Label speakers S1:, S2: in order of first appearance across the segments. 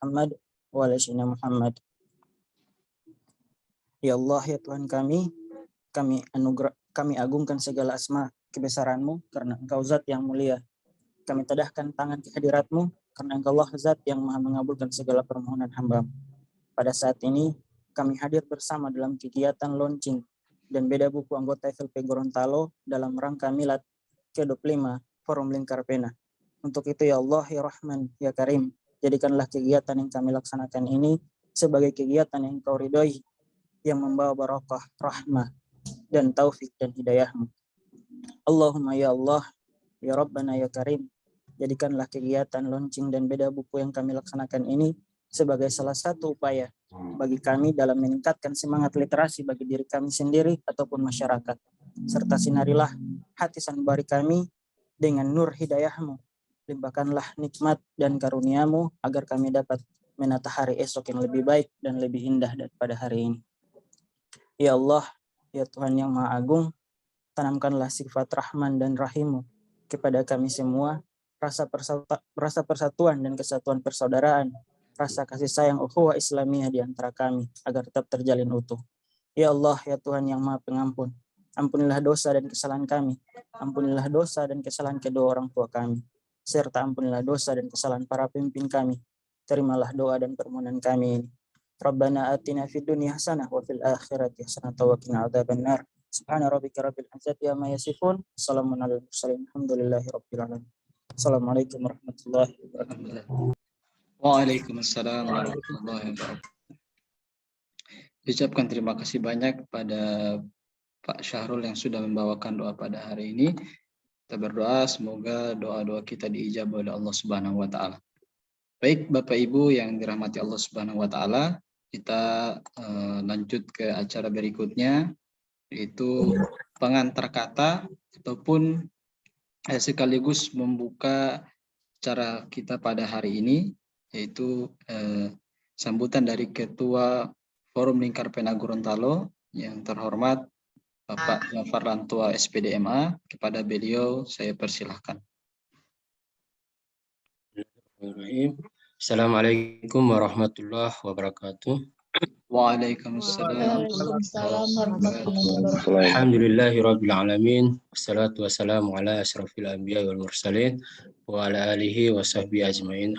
S1: Muhammad wa ala sayyidina Muhammad. Ya Allah, ya Tuhan kami agungkan segala asma kebesaran-Mu karena Engkau zat yang mulia. Kami tadahkan tangan ke hadirat-Mu karena Engkau Allah zat yang maha mengabulkan segala permohonan hamba. Pada saat ini kami hadir bersama dalam kegiatan launching dan beda buku anggota FLP Gorontalo dalam rangka milad ke-25 Forum Lingkar Pena. Untuk itu ya Allah, ya Rahman, ya Karim, jadikanlah kegiatan yang kami laksanakan ini sebagai kegiatan yang Engkau ridhoi, yang membawa barakah, rahmah, dan taufik dan hidayah-Mu. Allahumma ya Allah, ya Rabbana ya Karim, jadikanlah kegiatan launching dan beda buku yang kami laksanakan ini sebagai salah satu upaya bagi kami dalam meningkatkan semangat literasi bagi diri kami sendiri ataupun masyarakat. Serta sinarilah hati sanubari kami dengan nur hidayah-Mu. Limpahkanlah nikmat dan karunia-Mu agar kami dapat menata hari esok yang lebih baik dan lebih indah daripada hari ini. Ya Allah, ya Tuhan yang Maha Agung, tanamkanlah sifat Rahman dan Rahim-Mu kepada kami semua, rasa persatuan dan kesatuan persaudaraan, rasa kasih sayang ukhuwah Islamiyah di antara kami agar tetap terjalin utuh. Ya Allah, ya Tuhan yang Maha Pengampun, ampunilah dosa dan kesalahan kami, ampunilah dosa dan kesalahan kedua orang tua kami, serta ampunilah dosa dan kesalahan para pemimpin kami. Terimalah doa dan permohonan kami ini. Rabbana atina fid dunya hasanah wa fil akhirati hasanah wa qina adzabannar. Subhana rabbika rabbil izzati amma yasifun. Assalamun alal mursalin. Alhamdulillahi rabbil alamin. Assalamualaikum warahmatullahi wabarakatuh.
S2: Waalaikumsalam warahmatullahi wabarakatuh. Ucapkan terima kasih banyak kepada Pak Syahrul yang sudah membawakan doa pada hari ini. Kita berdoa semoga doa-doa kita diijabah oleh Allah Subhanahu wa taala. Baik Bapak Ibu yang dirahmati Allah Subhanahu wa taala, kita lanjut ke acara berikutnya, yaitu pengantar kata ataupun sekaligus membuka acara kita pada hari ini, yaitu sambutan dari Ketua Forum Lingkar Pena Gorontalo yang terhormat Bapak Jafar Rantua SPDMA. Kepada beliau saya persilahkan.
S3: Assalamualaikum warahmatullahi wabarakatuh.
S2: Waalaikumsalam.
S3: Alhamdulillahirabbil alamin. Wassalatu wassalamu ala asyrafil anbiya wal mursalin wa ala alihi wa sahbihi ajmain.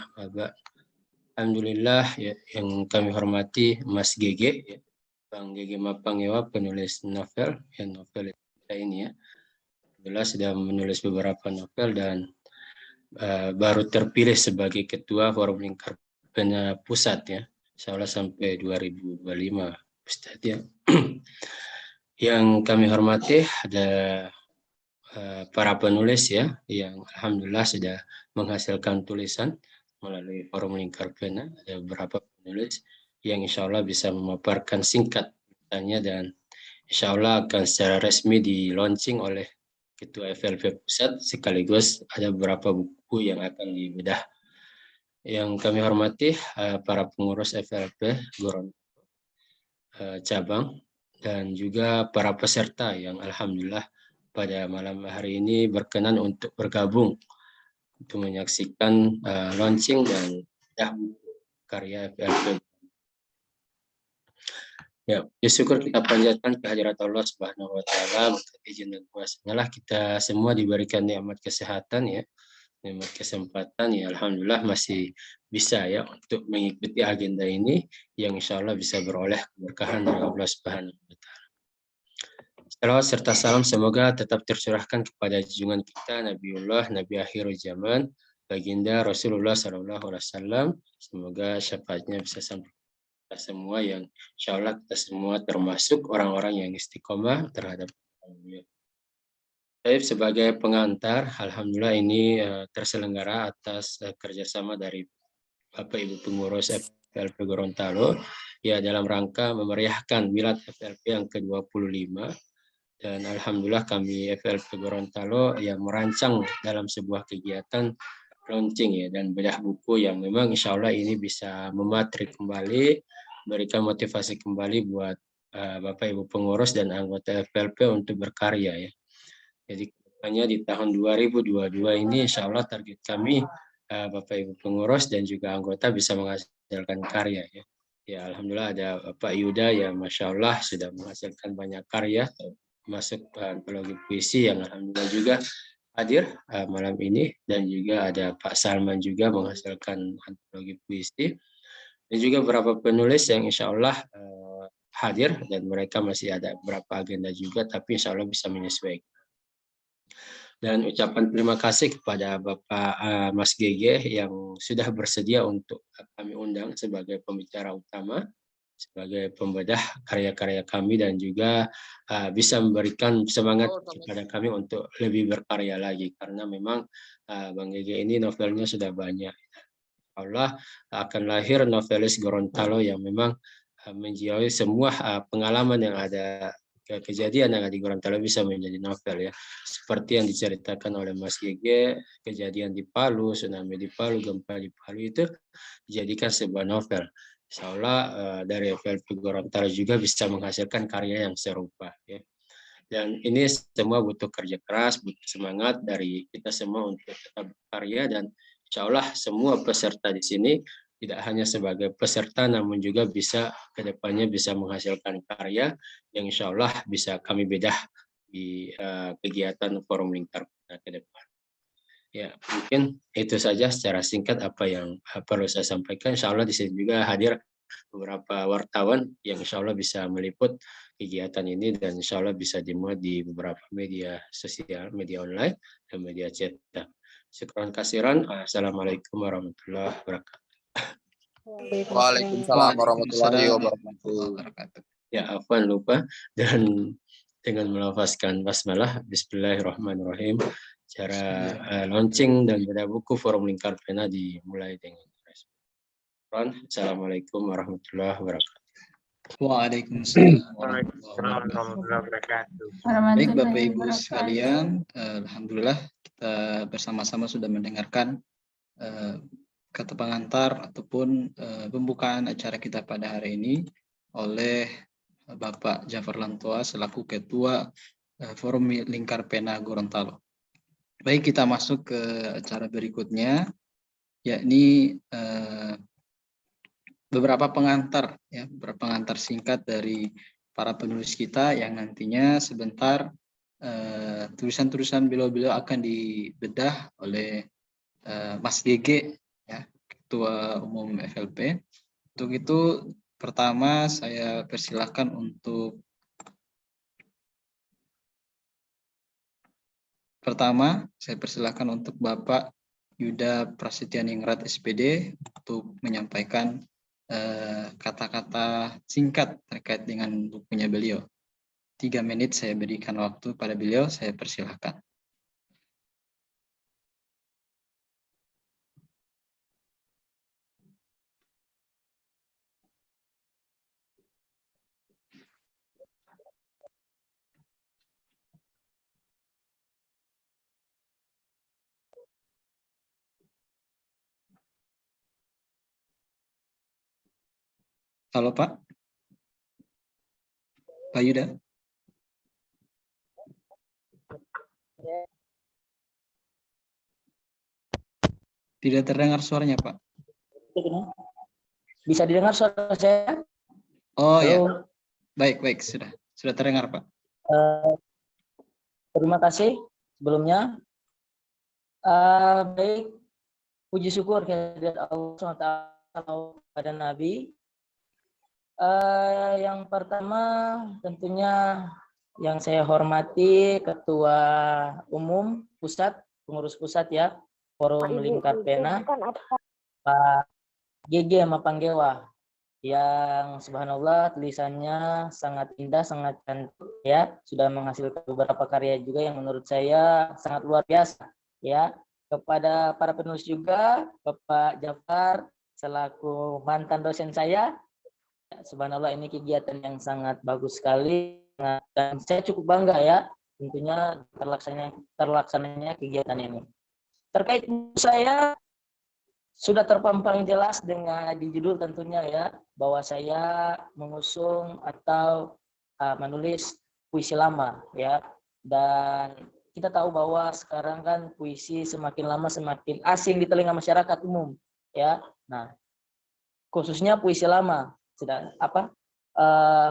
S3: Alhamdulillah ya, yang kami hormati Mas Gege ya, Bang Gege Mapangewa, penulis novel ini ya. Alhamdulillah sudah menulis beberapa novel dan baru terpilih sebagai Ketua Forum Lingkar Pena Pusat ya, insya Allah sampai 2025 Ustaz ya. Yang kami hormati ada para penulis ya, yang alhamdulillah sudah menghasilkan tulisan melalui Forum Lingkar Pena. Ada beberapa penulis yang insya Allah bisa memaparkan singkat tanya dan insya Allah akan secara resmi di launching oleh Ketua FLP Pusat, sekaligus ada beberapa buku yang akan dibedah. Yang kami hormati para pengurus FLP Gorontalo cabang dan juga para peserta yang alhamdulillah pada malam hari ini berkenan untuk bergabung untuk menyaksikan launching dan bedah buku karya FLP. Ya, syukur kita panjatkan kehadirat Allah Subhanahu wa taala, berkat izin dan kuasanya lah kita semua diberikan nikmat kesehatan ya, nikmat kesempatan ya, alhamdulillah masih bisa ya untuk mengikuti agenda ini yang insya Allah bisa beroleh keberkahan dari Allah Subhanahu wa taala. Salawat serta salam semoga tetap tercurahkan kepada junjungan kita Nabiullah, Nabi akhir zaman, baginda Rasulullah sallallahu alaihi wasallam. Semoga syafaatnya bisa sampai semua yang insya Allah kita semua termasuk orang-orang yang istiqomah terhadap Allah. Baik, sebagai pengantar, alhamdulillah ini terselenggara atas kerjasama dari Bapak Ibu pengurus FLP Gorontalo ya dalam rangka memeriahkan milad FLP yang ke-25 dan alhamdulillah kami FLP Gorontalo yang merancang dalam sebuah kegiatan launching ya dan bedah buku yang memang insya Allah ini bisa mematrik kembali, berikan motivasi kembali buat Bapak Ibu pengurus dan anggota FLP untuk berkarya ya. Jadi hanya di tahun 2022 ini insya Allah target kami Bapak Ibu pengurus dan juga anggota bisa menghasilkan menghasilkan karya ya. Ya alhamdulillah ada Pak Yuda ya Masya Allah sudah menghasilkan banyak karya masuk antologi puisi yang alhamdulillah juga hadir malam ini, dan juga ada Pak Salman juga menghasilkan antologi puisi, dan juga beberapa penulis yang insya Allah hadir, dan mereka masih ada beberapa agenda juga tapi insya Allah bisa menyesuaikan. Dan ucapan terima kasih kepada Bapak Mas Gege yang sudah bersedia untuk kami undang sebagai pembicara utama, sebagai pembedah karya-karya kami, dan juga bisa memberikan semangat kepada kami untuk lebih berkarya lagi, karena memang Bang Gege ini novelnya sudah banyak. Allah akan lahir novelis Gorontalo yang memang menjiwai semua pengalaman yang ada, kejadian yang ada di Gorontalo bisa menjadi novel ya. Seperti yang diceritakan oleh Mas Gege, kejadian di Palu, tsunami di Palu, gempa di Palu itu dijadikan sebuah novel. Insya Allah dari FLP Gorontalo juga bisa menghasilkan karya yang serupa ya. Dan ini semua butuh kerja keras, butuh semangat dari kita semua untuk tetap berkarya, dan insya Allah semua peserta di sini tidak hanya sebagai peserta namun juga bisa kedepannya bisa menghasilkan karya yang insya Allah bisa kami bedah di kegiatan Forum Lingkar Pena ke depan. Ya, mungkin itu saja secara singkat apa yang perlu saya sampaikan. Insya Allah di sini juga hadir beberapa wartawan yang insya Allah bisa meliput kegiatan ini, dan insya Allah bisa dimuat di beberapa media sosial, media online, dan media cetak. Syukran kasiran. Assalamualaikum warahmatullahi wabarakatuh.
S4: Waalaikumsalam warahmatullahi wabarakatuh.
S3: Ya, afwan lupa, dan dengan melafazkan basmalah, Bismillahirrahmanirrahim. Cara launching dan beda buku Forum Lingkar Pena dimulai dengan Assalamualaikum warahmatullahi wabarakatuh.
S2: Waalaikumsalam warahmatullahi wabarakatuh. Baik Bapak Ibu sekalian, alhamdulillah kita bersama-sama sudah mendengarkan kata pengantar ataupun pembukaan acara kita pada hari ini oleh Bapak Jafar Lantoa selaku Ketua Forum Lingkar Pena Gorontalo. Baik, kita masuk ke acara berikutnya, yakni beberapa pengantar singkat dari para penulis kita yang nantinya sebentar tulisan-tulisan beliau akan dibedah oleh Mas Gege ya, Ketua Umum FLP. Untuk itu pertama saya persilahkan untuk Bapak Yuda Prasetyaningrat SPD untuk menyampaikan kata-kata singkat terkait dengan bukunya beliau. 3 menit saya berikan waktu pada beliau, saya persilahkan. Halo Pak Yuda. Tidak terdengar suaranya Pak.
S1: Bisa didengar suara saya?
S2: Oh ya, baik sudah terdengar Pak.
S1: Terima kasih sebelumnya. Baik, puji syukur kehadirat Allah SWT pada Nabi. Yang pertama tentunya yang saya hormati Ketua Umum Pusat, Pengurus Pusat ya, Forum Lingkar Pena, Pak Gege Mapanggewa, yang subhanallah tulisannya sangat indah, sangat cantik ya, sudah menghasilkan beberapa karya juga yang menurut saya sangat luar biasa ya. Kepada para penulis juga, Bapak Jafar selaku mantan dosen saya, subhanallah ini kegiatan yang sangat bagus sekali dan saya cukup bangga ya tentunya terlaksananya kegiatan ini. Terkait saya sudah terpampang jelas dengan di judul tentunya ya, bahwa saya mengusung atau menulis puisi lama ya, dan kita tahu bahwa sekarang kan puisi semakin lama semakin asing di telinga masyarakat umum ya. Nah,
S5: khususnya puisi lama.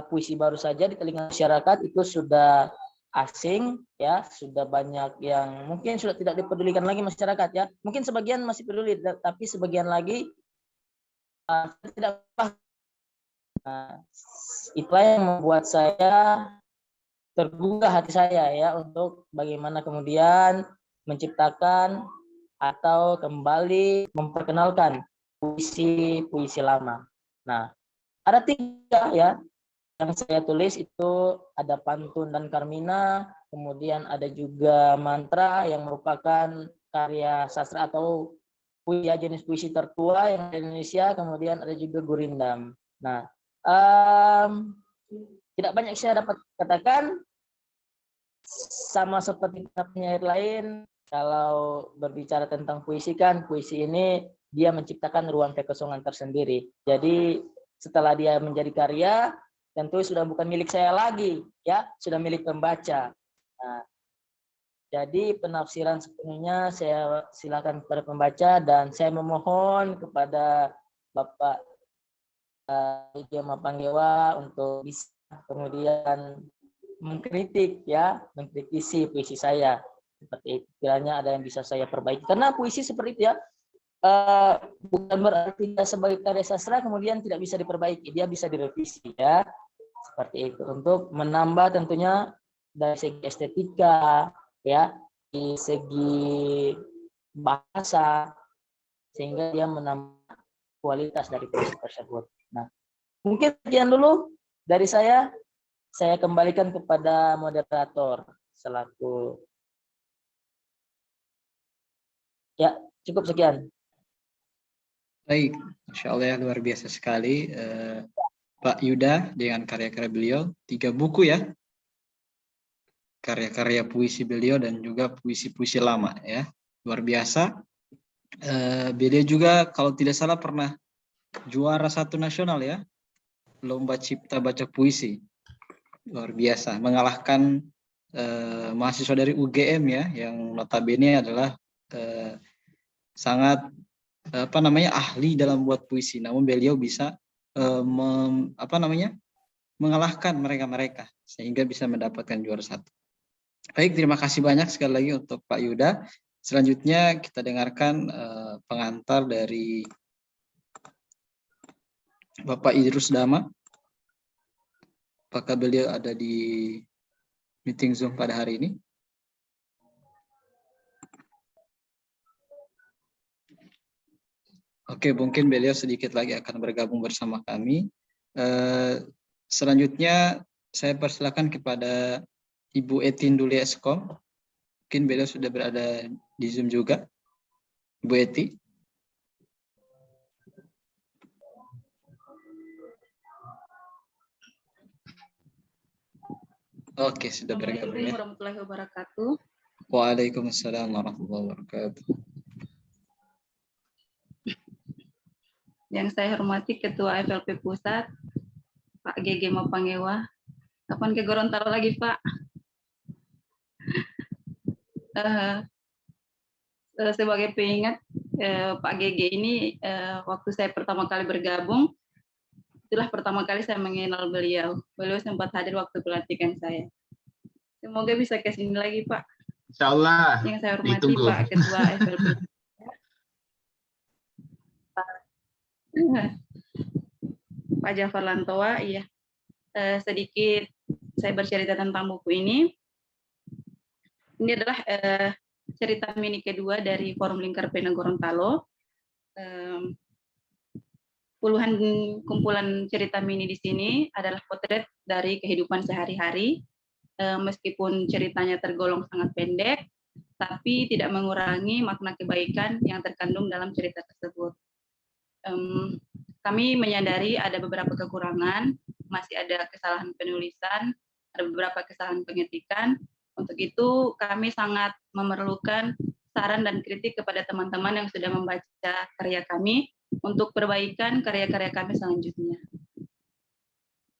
S5: Puisi baru saja di telinga masyarakat itu sudah asing, ya, sudah banyak yang mungkin sudah tidak dipedulikan lagi masyarakat, ya. Mungkin sebagian masih peduli, tapi sebagian lagi tidak paham. Nah, itulah yang membuat saya tergugah hati saya, ya, untuk bagaimana kemudian menciptakan atau kembali memperkenalkan puisi lama. Nah, ada 3, ya, yang saya tulis itu, ada pantun dan karmina, kemudian ada juga mantra yang merupakan karya sastra atau jenis puisi tertua yang ada di Indonesia, kemudian ada juga gurindam. Nah, tidak banyak saya dapat katakan, sama seperti penyair lain, kalau berbicara tentang puisi kan, puisi ini dia menciptakan ruang kekosongan tersendiri. Jadi setelah dia menjadi karya, tentu sudah bukan milik saya lagi, ya, sudah milik pembaca. Nah, jadi penafsiran sepenuhnya saya silakan kepada pembaca, dan saya memohon kepada Bapak Gema Panggewa untuk bisa kemudian mengkritik, ya, mengkritisi puisi saya seperti itu. Kiranya ada yang bisa saya perbaiki, karena puisi seperti itu, ya, bukan berarti dia sebagai karya sastra kemudian tidak bisa diperbaiki, dia bisa direvisi, ya, seperti itu, untuk menambah tentunya dari segi estetika, ya, di segi bahasa, sehingga dia menambah kualitas dari puisi tersebut. Nah, mungkin sekian dulu dari saya kembalikan kepada moderator selaku, ya, cukup sekian.
S2: Baik, Masya Allah, ya, luar biasa sekali Pak Yuda dengan karya-karya beliau, 3 buku, ya, karya-karya puisi beliau dan juga puisi-puisi lama, ya, luar biasa. Beliau juga kalau tidak salah pernah juara 1 nasional, ya, lomba cipta baca puisi, luar biasa, mengalahkan mahasiswa dari UGM, ya, yang notabene adalah sangat ahli dalam buat puisi, namun beliau bisa mengalahkan mereka sehingga bisa mendapatkan juara 1. Baik, terima kasih banyak sekali lagi untuk Pak Yuda. Selanjutnya kita dengarkan pengantar dari Bapak Idrus Dama. Apakah beliau ada di meeting Zoom pada hari ini? Oke, mungkin beliau sedikit lagi akan bergabung bersama kami. Selanjutnya saya persilakan kepada Ibu Eti Nduli Eskom. Mungkin beliau sudah berada di Zoom juga. Ibu Eti. Oke, sudah bergabung.
S6: Assalamualaikum warahmatullahi wabarakatuh.
S2: Waalaikumsalam warahmatullahi wabarakatuh.
S6: Yang saya hormati Ketua FLP Pusat, Pak G.G. Mapangewa. Kapan ke Gorontalo lagi, Pak? Sebagai pengingat, Pak G.G. ini waktu saya pertama kali bergabung, itulah pertama kali saya mengenal beliau. Beliau sempat hadir waktu pelantikan saya. Semoga bisa ke sini lagi, Pak.
S3: Insya Allah.
S6: Yang saya hormati
S3: Ditunggu.
S6: Pak Ketua FLP. Pak Jafar Lantoa, iya. Sedikit saya bercerita tentang buku ini. Ini adalah cerita mini kedua dari Forum Lingkar Pena Gorontalo. Puluhan kumpulan cerita mini di sini adalah potret dari kehidupan sehari-hari. Meskipun ceritanya tergolong sangat pendek, tapi tidak mengurangi makna kebaikan yang terkandung dalam cerita tersebut. Kami menyadari ada beberapa kekurangan, masih ada kesalahan penulisan, ada beberapa kesalahan pengetikan. Untuk itu kami sangat memerlukan saran dan kritik kepada teman-teman yang sudah membaca karya kami untuk perbaikan karya-karya kami selanjutnya.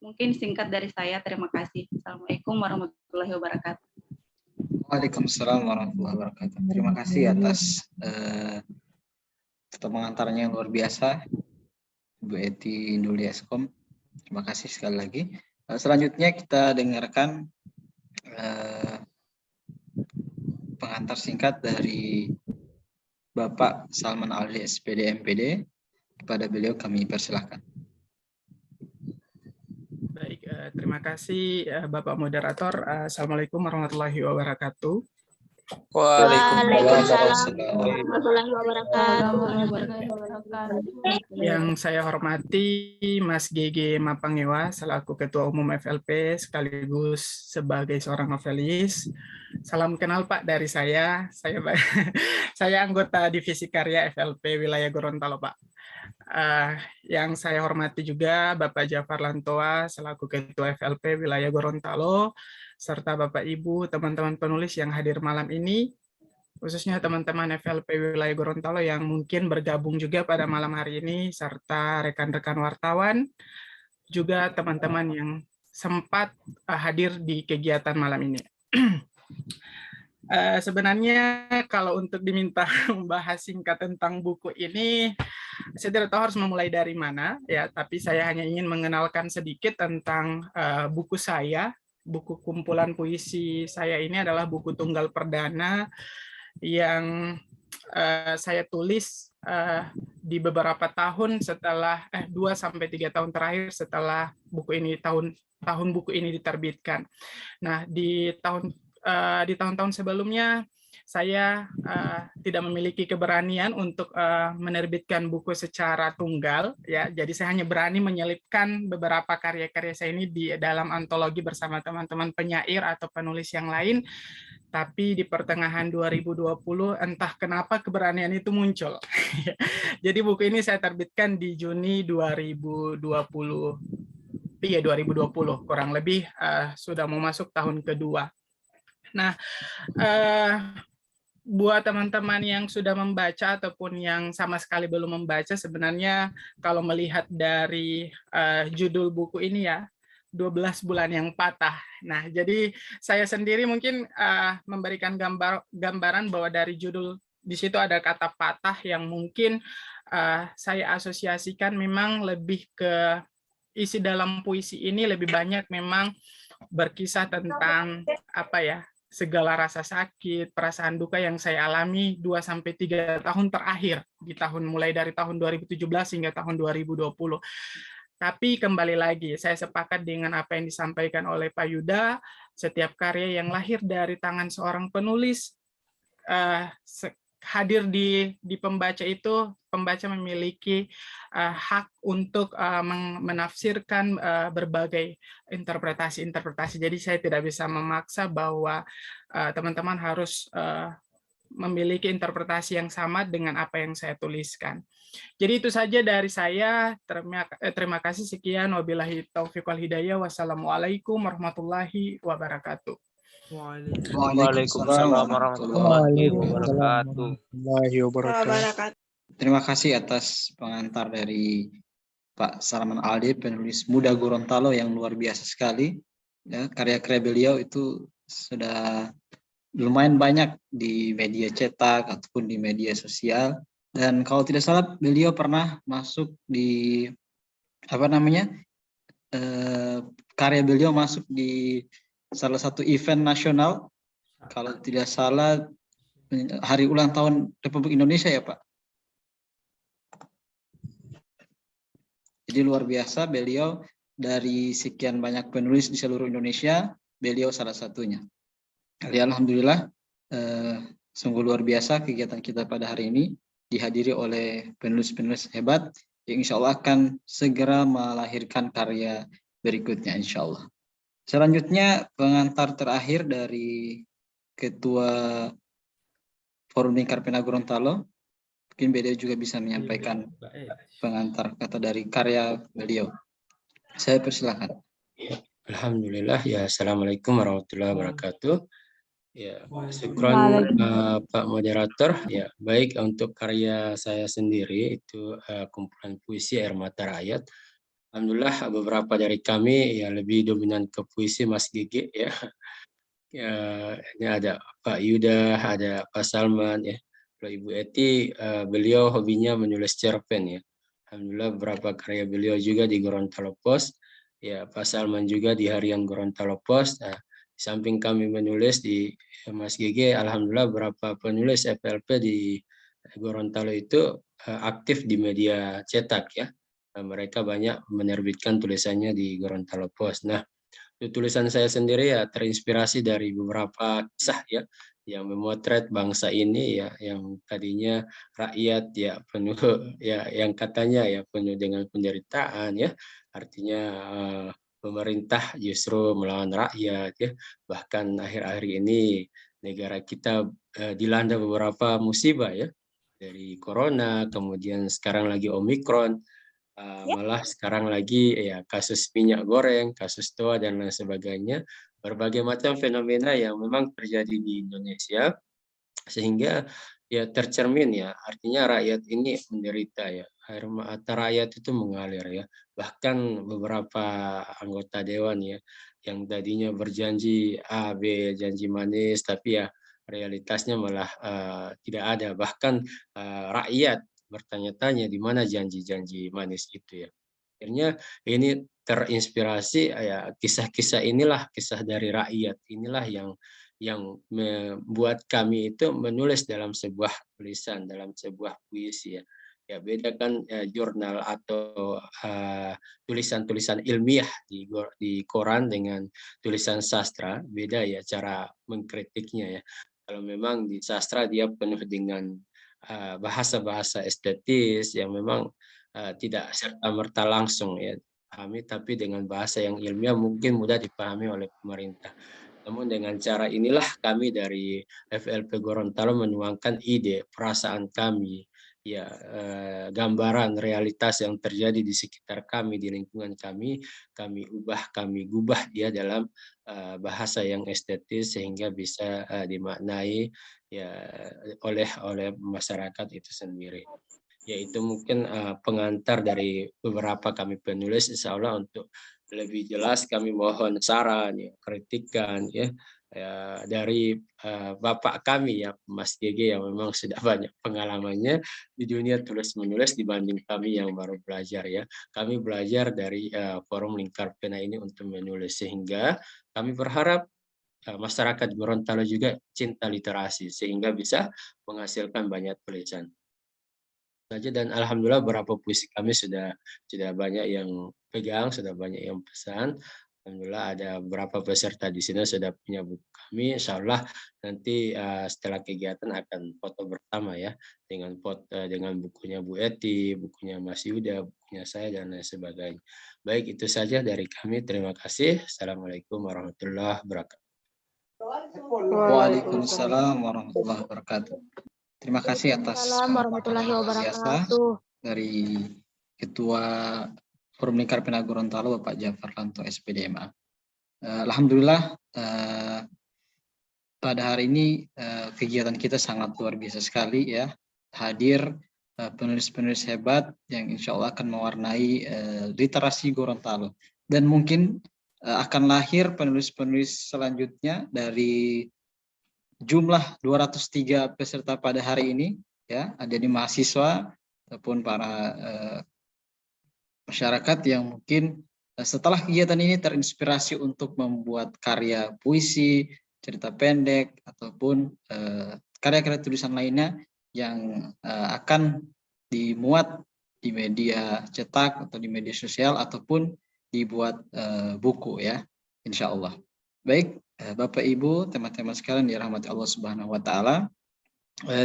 S6: Mungkin singkat dari saya, terima kasih. Assalamualaikum warahmatullahi wabarakatuh.
S2: Waalaikumsalam warahmatullahi wabarakatuh. Terima kasih atas pengantarnya yang luar biasa. Bu Eti Induli Eskom. Terima kasih sekali lagi. Selanjutnya kita dengarkan pengantar singkat dari Bapak Salman Aldi SPD MPD. Kepada beliau kami persilahkan.
S7: Baik, terima kasih Bapak Moderator. Assalamualaikum warahmatullahi wabarakatuh.
S4: Waalaikumsalam.
S8: warahmatullahi wabarakatuh.
S7: Yang saya hormati Mas GG Mapangewa selaku Ketua Umum FLP sekaligus sebagai seorang novelis. Salam kenal Pak dari saya. Saya anggota Divisi Karya FLP Wilayah Gorontalo Pak. Yang saya hormati juga Bapak Jafar Lantoa selaku Ketua FLP Wilayah Gorontalo, serta Bapak Ibu, teman-teman penulis yang hadir malam ini, khususnya teman-teman FLP Wilayah Gorontalo yang mungkin bergabung juga pada malam hari ini, serta rekan-rekan wartawan, juga teman-teman yang sempat hadir di kegiatan malam ini. Sebenarnya kalau untuk diminta membahas singkat tentang buku ini, saya tidak tahu harus memulai dari mana, ya. Tapi saya hanya ingin mengenalkan sedikit tentang buku saya. Buku kumpulan puisi saya ini adalah buku tunggal perdana yang saya tulis di beberapa tahun setelah 2-3 tahun terakhir setelah buku ini tahun buku ini diterbitkan. Nah, di tahun-tahun sebelumnya saya tidak memiliki keberanian untuk menerbitkan buku secara tunggal, ya. Jadi saya hanya berani menyelipkan beberapa karya-karya saya ini di dalam antologi bersama teman-teman penyair atau penulis yang lain. Tapi di pertengahan 2020 entah kenapa keberanian itu muncul. Jadi buku ini saya terbitkan di Juni 2020. Iya, 2020 kurang lebih sudah mau masuk tahun kedua. Nah, buat teman-teman yang sudah membaca ataupun yang sama sekali belum membaca, sebenarnya kalau melihat dari judul buku ini ya, 12 bulan yang patah. Nah, jadi saya sendiri mungkin memberikan gambaran bahwa dari judul di situ ada kata patah yang mungkin saya asosiasikan memang lebih ke isi dalam puisi ini lebih banyak memang berkisah tentang apa ya, segala rasa sakit, perasaan duka yang saya alami 2-3 tahun terakhir, mulai dari tahun 2017 hingga tahun 2020. Tapi kembali lagi, saya sepakat dengan apa yang disampaikan oleh Pak Yuda, setiap karya yang lahir dari tangan seorang penulis, hadir di pembaca itu, pembaca memiliki hak untuk menafsirkan berbagai interpretasi. Jadi saya tidak bisa memaksa bahwa teman-teman harus memiliki interpretasi yang sama dengan apa yang saya tuliskan. Jadi itu saja dari saya. Terima kasih, sekian. Wabillahi taufiq wal hidayah. Wassalamualaikum warahmatullahi wabarakatuh.
S4: Waalaikumsalam warahmatullahi wabarakatuh.
S2: Terima kasih atas pengantar dari Pak Salman Aldi, penulis muda Gorontalo yang luar biasa sekali. Ya, karya-karya beliau itu sudah lumayan banyak di media cetak ataupun di media sosial. Dan kalau tidak salah beliau pernah masuk di karya beliau masuk di salah satu event nasional, kalau tidak salah hari ulang tahun Republik Indonesia ya Pak. Jadi luar biasa, beliau dari sekian banyak penulis di seluruh Indonesia, beliau salah satunya. Jadi alhamdulillah sungguh luar biasa kegiatan kita pada hari ini, dihadiri oleh penulis-penulis hebat yang insya Allah akan segera melahirkan karya berikutnya insya Allah. Selanjutnya pengantar terakhir dari Ketua Forum Lingkar Pena Gorontalo, mungkin beliau juga bisa menyampaikan pengantar kata dari karya beliau. Saya persilakan.
S3: Alhamdulillah, ya. Assalamualaikum warahmatullahi wabarakatuh. Ya, syukran Pak Moderator. Ya, baik, untuk karya saya sendiri itu kumpulan puisi Air Mata Rakyat. Alhamdulillah beberapa dari kami ya lebih dominan ke puisi Mas Gigi ya. Ya, ini ada Pak Yuda, ada Pak Salman ya. Kalau Ibu Eti beliau hobinya menulis cerpen ya. Alhamdulillah beberapa karya beliau juga di Gorontalo Post. Ya, Pak Salman juga di harian Gorontalo Post. Nah, di samping kami menulis di Mas GG, alhamdulillah beberapa penulis FLP di Gorontalo itu aktif di media cetak ya. Nah, mereka banyak menerbitkan tulisannya di Gorontalo Post. Nah, tulisan saya sendiri ya terinspirasi dari beberapa kisah ya yang memotret bangsa ini ya, yang tadinya rakyat ya penuh ya, yang katanya ya penuh dengan penderitaan ya, artinya pemerintah justru melawan rakyat ya, bahkan akhir-akhir ini negara kita dilanda beberapa musibah ya, dari corona, kemudian sekarang lagi Omikron, malah sekarang lagi ya kasus minyak goreng, kasus TOA dan lain sebagainya, berbagai macam fenomena yang memang terjadi di Indonesia, sehingga ya tercermin ya, artinya rakyat ini menderita ya, air mata rakyat itu mengalir ya, bahkan beberapa anggota dewan ya, yang tadinya berjanji A, B, janji manis, tapi ya realitasnya malah tidak ada, bahkan rakyat bertanya-tanya di mana janji-janji manis itu ya. Akhirnya ini terinspirasi ya kisah-kisah inilah, kisah dari rakyat inilah yang membuat kami itu menulis dalam sebuah tulisan, dalam sebuah puisi ya. Ya beda kan jurnal atau tulisan-tulisan ilmiah di koran dengan tulisan sastra, beda ya cara mengkritiknya ya. Kalau memang di sastra dia penuh dengan bahasa-bahasa estetis yang memang tidak serta-merta langsung ya dipahami, tapi dengan bahasa yang ilmiah mungkin mudah dipahami oleh pemerintah. Namun dengan cara inilah kami dari FLP Gorontalo menuangkan ide, perasaan kami, ya gambaran realitas yang terjadi di sekitar kami, di lingkungan kami ubah, kami gubah dia dalam bahasa yang estetis sehingga bisa dimaknai ya oleh masyarakat itu sendiri. Yaitu mungkin pengantar dari beberapa kami penulis, insya Allah untuk lebih jelas kami mohon saran, ya, kritikan ya dari Bapak kami ya Mas GG yang memang sudah banyak pengalamannya di dunia tulis menulis dibanding kami yang baru belajar ya. Kami belajar dari forum Lingkar Pena ini untuk menulis, sehingga kami berharap masyarakat Gorontalo juga cinta literasi sehingga bisa menghasilkan banyak tulisan saja. Dan alhamdulillah beberapa puisi kami sudah banyak yang pegang, sudah banyak yang pesan. Alhamdulillah ada beberapa peserta di sini sudah punya buku kami. Insya Allah nanti setelah kegiatan akan foto bersama ya dengan bukunya Bu Eti, bukunya Mas Yuda, bukunya saya dan lain sebagainya. Baik, itu saja dari kami. Terima kasih. Assalamualaikum warahmatullahi wabarakatuh.
S2: Waalaikumsalam warahmatullahi wabarakatuh. Terima kasih atas
S8: warahmatullahi wabarakatuh
S2: dari Ketua Forum Lingkar Pena Gorontalo Bapak Jafar Lanto SPDMA. Alhamdulillah pada hari ini kegiatan kita sangat luar biasa sekali ya. Hadir penulis-penulis hebat yang insya Allah akan mewarnai literasi Gorontalo. Dan mungkin akan lahir penulis-penulis selanjutnya dari jumlah 203 peserta pada hari ini ya, ada di mahasiswa ataupun para masyarakat yang mungkin setelah kegiatan ini terinspirasi untuk membuat karya puisi, cerita pendek ataupun karya-karya tulisan lainnya yang akan dimuat di media cetak atau di media sosial ataupun dibuat buku ya, insya Allah. Baik, Bapak Ibu, teman-teman sekalian dirahmati Allah Subhanahu wa taala.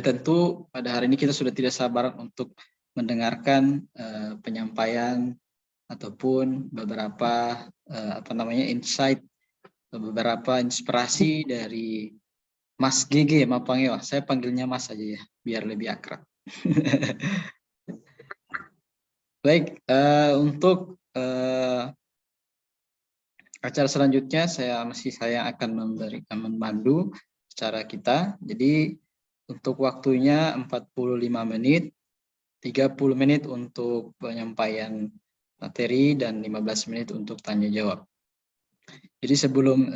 S2: Tentu pada hari ini kita sudah tidak sabar untuk mendengarkan penyampaian ataupun beberapa insight, beberapa inspirasi dari Mas GG Mapangeo. Saya panggilnya Mas saja ya, biar lebih akrab. Baik, untuk acara selanjutnya saya akan memandu secara kita. Jadi untuk waktunya 45 menit, 30 menit untuk penyampaian materi dan 15 menit untuk tanya jawab. Jadi sebelum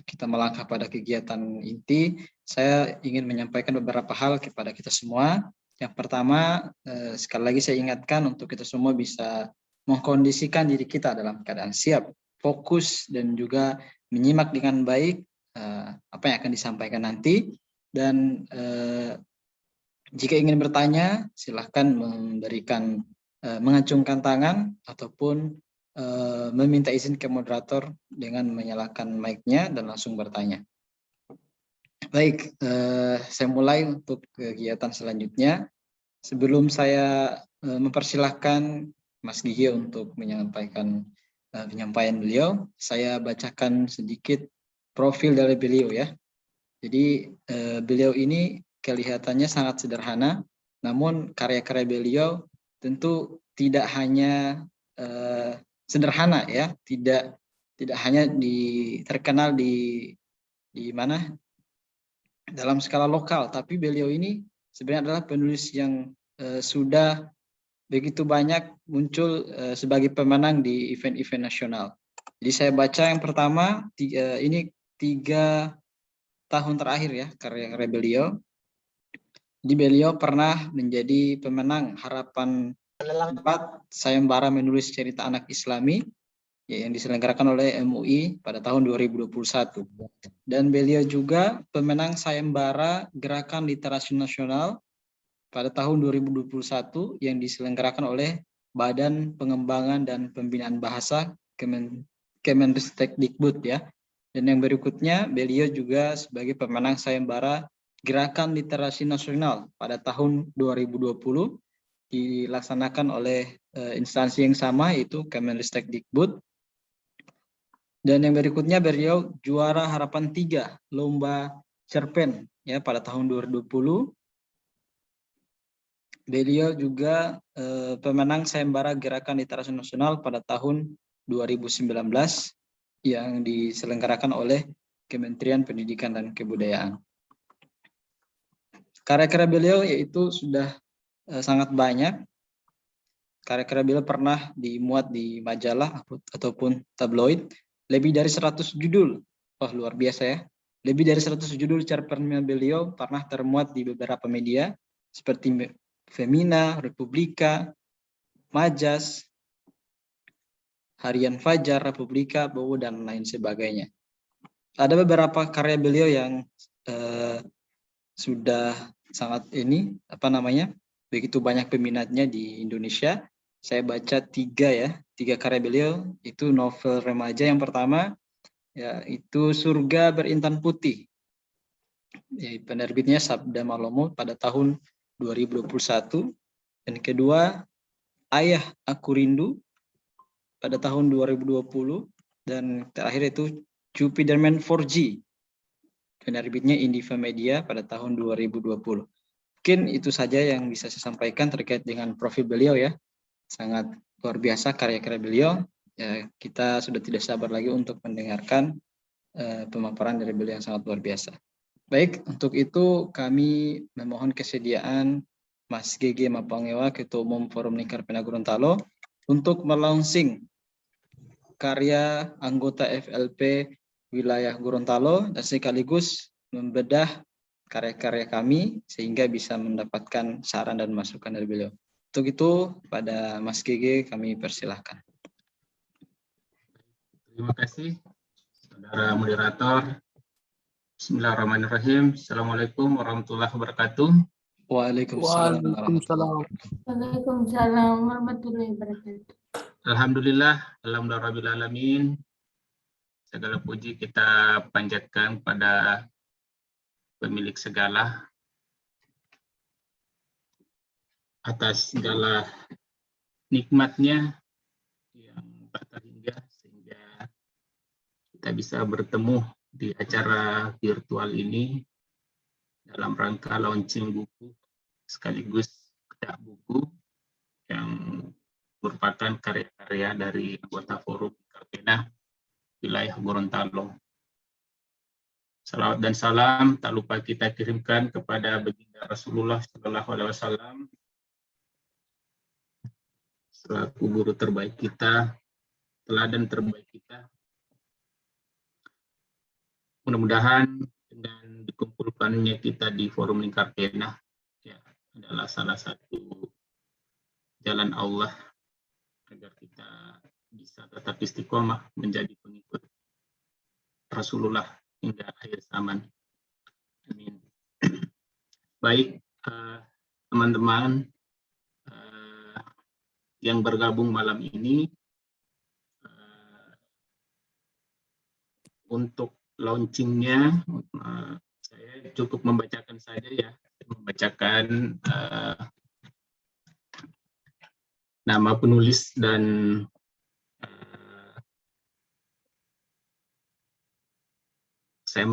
S2: kita melangkah pada kegiatan inti, saya ingin menyampaikan beberapa hal kepada kita semua. Yang pertama, sekali lagi saya ingatkan untuk kita semua bisa mengkondisikan diri kita dalam keadaan siap, fokus, dan juga menyimak dengan baik apa yang akan disampaikan nanti. Dan jika ingin bertanya, silahkan mengacungkan tangan ataupun meminta izin ke moderator dengan menyalakan mic-nya dan langsung bertanya. Baik, saya mulai untuk kegiatan selanjutnya. Sebelum saya mempersilahkan Mas Gigi untuk menyampaikan penyampaian beliau, saya bacakan sedikit profil dari beliau ya. Jadi beliau ini kelihatannya sangat sederhana, namun karya-karya beliau tentu tidak hanya sederhana ya, tidak hanya terkenal di mana dalam skala lokal, tapi beliau ini sebenarnya adalah penulis yang sudah begitu banyak muncul sebagai pemenang di event-event nasional. Jadi saya baca yang pertama, ini 3 tahun terakhir ya karya-karya beliau. Jadi beliau pernah menjadi pemenang Harapan 4 Sayembara Menulis Cerita Anak Islami yang diselenggarakan oleh MUI pada tahun 2021. Dan beliau juga pemenang Sayembara Gerakan Literasi Nasional pada tahun 2021 yang diselenggarakan oleh Badan Pengembangan dan Pembinaan Bahasa Kemendikbud ya. Dan yang berikutnya beliau juga sebagai pemenang Sayembara Gerakan Literasi Nasional pada tahun 2020 dilaksanakan oleh instansi yang sama yaitu Kemendikbud. Dan yang berikutnya beliau juara Harapan 3 Lomba Cerpen ya pada tahun 2020. Beliau juga pemenang Sayembara Gerakan Literasi Nasional pada tahun 2019 yang diselenggarakan oleh Kementerian Pendidikan dan Kebudayaan. Karya-karya beliau yaitu sudah sangat banyak. Karya-karya beliau pernah dimuat di majalah ataupun tabloid. Lebih dari 100 judul. Oh, luar biasa ya. Lebih dari 100 judul cerpen beliau pernah termuat di beberapa media seperti Femina, Republika, Majas, Harian Fajar, Republika, Bowo, dan lain sebagainya. Ada beberapa karya beliau yang sudah sangat begitu banyak peminatnya di Indonesia. Saya baca 3 karya beliau, itu novel remaja yang pertama, yaitu Surga Berintan Putih. Penerbitnya Sabda Malomo pada tahun 2021. Dan kedua, Ayah Aku Rindu pada tahun 2020. Dan terakhir itu Jupiderman 4G. Penerbitnya Indiva Media pada tahun 2020. Mungkin itu saja yang bisa saya sampaikan terkait dengan profil beliau ya. Sangat luar biasa karya-karya beliau. Ya, kita sudah tidak sabar lagi untuk mendengarkan pemaparan dari beliau yang sangat luar biasa. Baik, untuk itu kami memohon kesediaan Mas GG Mapangewa, Ketua Umum Forum Lingkar Pena Gorontalo, untuk melaunching karya anggota FLP wilayah Gorontalo dan sekaligus membedah karya-karya kami sehingga bisa mendapatkan saran dan masukan dari beliau. Untuk itu, pada Mas GG kami persilahkan.
S9: Terima kasih, Saudara Moderator. Bismillahirrahmanirrahim. Assalamualaikum warahmatullahi wabarakatuh.
S2: Waalaikumsalam.
S8: Waalaikumsalam warahmatullahi wabarakatuh.
S9: Alhamdulillah, alamin. Segala puji kita panjatkan pada pemilik segala atas segala nikmatnya yang tak terhingga sehingga kita bisa bertemu di acara virtual ini dalam rangka launching buku sekaligus bedah buku yang merupakan karya-karya dari anggota Forum Karpena wilayah Gorontalo. Salawat dan salam tak lupa kita kirimkan kepada baginda Rasulullah SAW selaku guru terbaik kita, teladan terbaik kita. Mudah-mudahan dengan dikumpulkannya kita di Forum Lingkar Pena, ya, adalah salah satu jalan Allah agar kita bisa tetap istiqomah menjadi pengikut Rasulullah hingga akhir zaman. Amin. Baik, teman-teman yang bergabung malam ini, untuk launchingnya saya cukup membacakan saja ya, membacakan nama penulis dan saya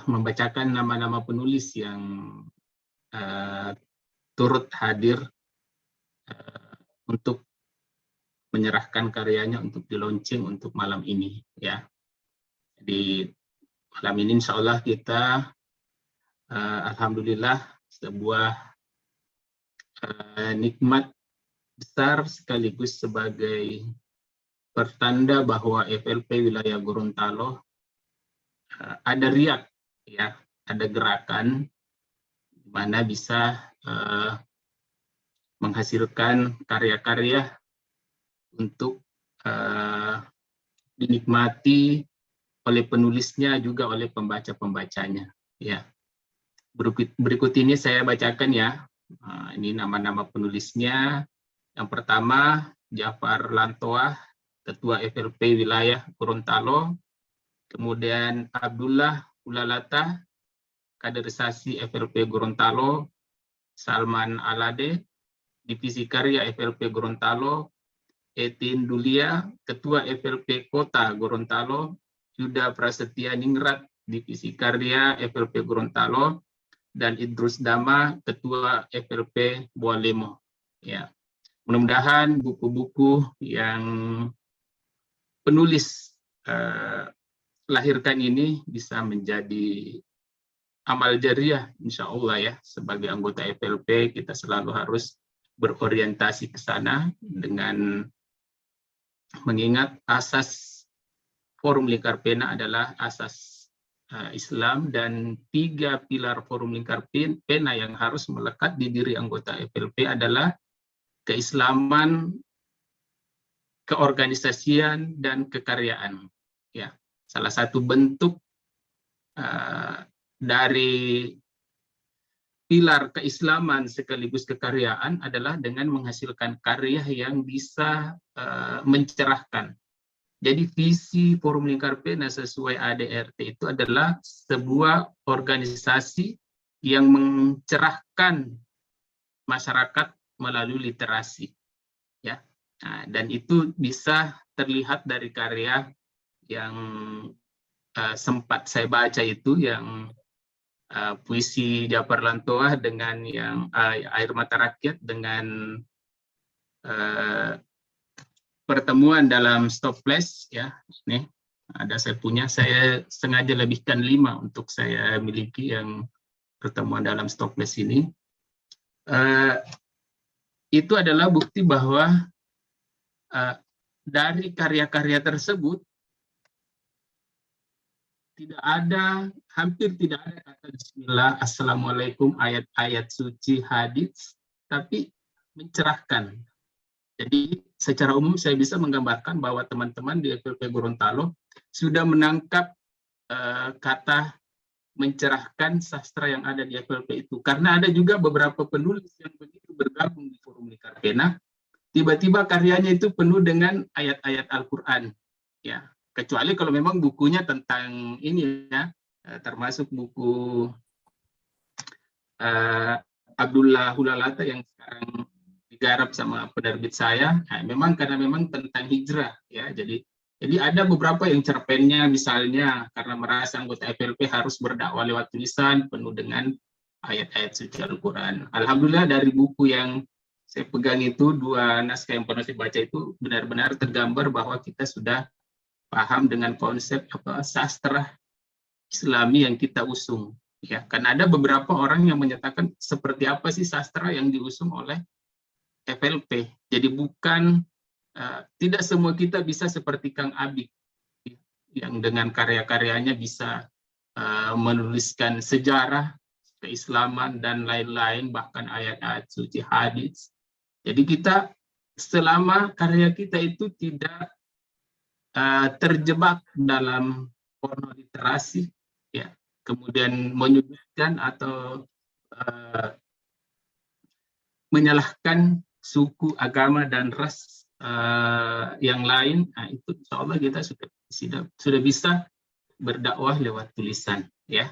S9: membacakan nama-nama penulis yang turut hadir untuk menyerahkan karyanya untuk di-launching untuk malam ini ya. Di malam ini insya Allah kita alhamdulillah sebuah nikmat besar sekaligus sebagai pertanda bahwa FLP wilayah Gorontalo ada riak ya, ada gerakan di mana bisa menghasilkan karya-karya untuk dinikmati oleh penulisnya juga oleh pembaca-pembacanya ya. Berikut ini saya bacakan ya. Ini nama-nama penulisnya. Yang pertama Jafar Lantoah, Ketua FLP wilayah Gorontalo. Kemudian Abdullah Ulalata, Kaderisasi FLP Gorontalo. Salman Alade, Divisi Karya FLP Gorontalo. Etin Dulia, Ketua FLP Kota Gorontalo. Yuda Prasetya Ningrat, Divisi Karya FLP Gorontalo, dan Idrus Dama, Ketua FLP Bualemo. Ya, mudah-mudahan buku-buku yang penulis lahirkan ini bisa menjadi amal jariah, insya Allah ya. Sebagai anggota FLP kita selalu harus berorientasi ke sana dengan mengingat asas Forum Lingkar Pena adalah asas Islam, dan 3 pilar Forum Lingkar Pena yang harus melekat di diri anggota FLP adalah keislaman, keorganisasian, dan kekaryaan. Ya, salah satu bentuk dari pilar keislaman sekaligus kekaryaan adalah dengan menghasilkan karya yang bisa mencerahkan. Jadi visi Forum Lingkar Pena sesuai ADRT itu adalah sebuah organisasi yang mencerahkan masyarakat melalui literasi, ya. Nah, dan itu bisa terlihat dari karya yang sempat saya baca itu, yang puisi Jafar Lantoah dengan yang Air Mata Rakyat dengan pertemuan dalam Stopless ya. Nih ada saya punya, saya sengaja lebihkan 5 untuk saya miliki yang pertemuan dalam Stopless ini. Itu adalah bukti bahwa dari karya-karya tersebut hampir tidak ada kata bismillah, assalamualaikum, ayat-ayat suci, hadits, tapi mencerahkan. Jadi secara umum saya bisa menggambarkan bahwa teman-teman di FLP Gorontalo sudah menangkap kata mencerahkan sastra yang ada di FLP itu. Karena ada juga beberapa penulis yang begitu bergabung di Forum Lingkar Pena, tiba-tiba karyanya itu penuh dengan ayat-ayat Al-Quran. Ya, kecuali kalau memang bukunya tentang ini ya, termasuk buku Abdullah Hulalata yang sekarang digarap sama penerbit saya. Nah, karena memang tentang hijrah ya. Jadi ada beberapa yang cerpennya misalnya karena merasa anggota FLP harus berdakwah lewat tulisan penuh dengan ayat-ayat suci Al-Quran. Alhamdulillah dari buku yang saya pegang itu, 2 naskah yang pernah saya baca itu benar-benar tergambar bahwa kita sudah paham dengan konsep sastra Islami yang kita usung. Ya, karena ada beberapa orang yang menyatakan seperti apa sih sastra yang diusung oleh FLP. Jadi bukan tidak semua kita bisa seperti Kang Abik yang dengan karya-karyanya bisa menuliskan sejarah keislaman dan lain-lain, bahkan ayat-ayat suci, hadis. Jadi kita selama karya kita itu tidak terjebak dalam pornoliterasi, ya, kemudian menyudutkan atau menyalahkan suku, agama, dan ras yang lain, nah, itu insya Allah kita sudah bisa berdakwah lewat tulisan, ya.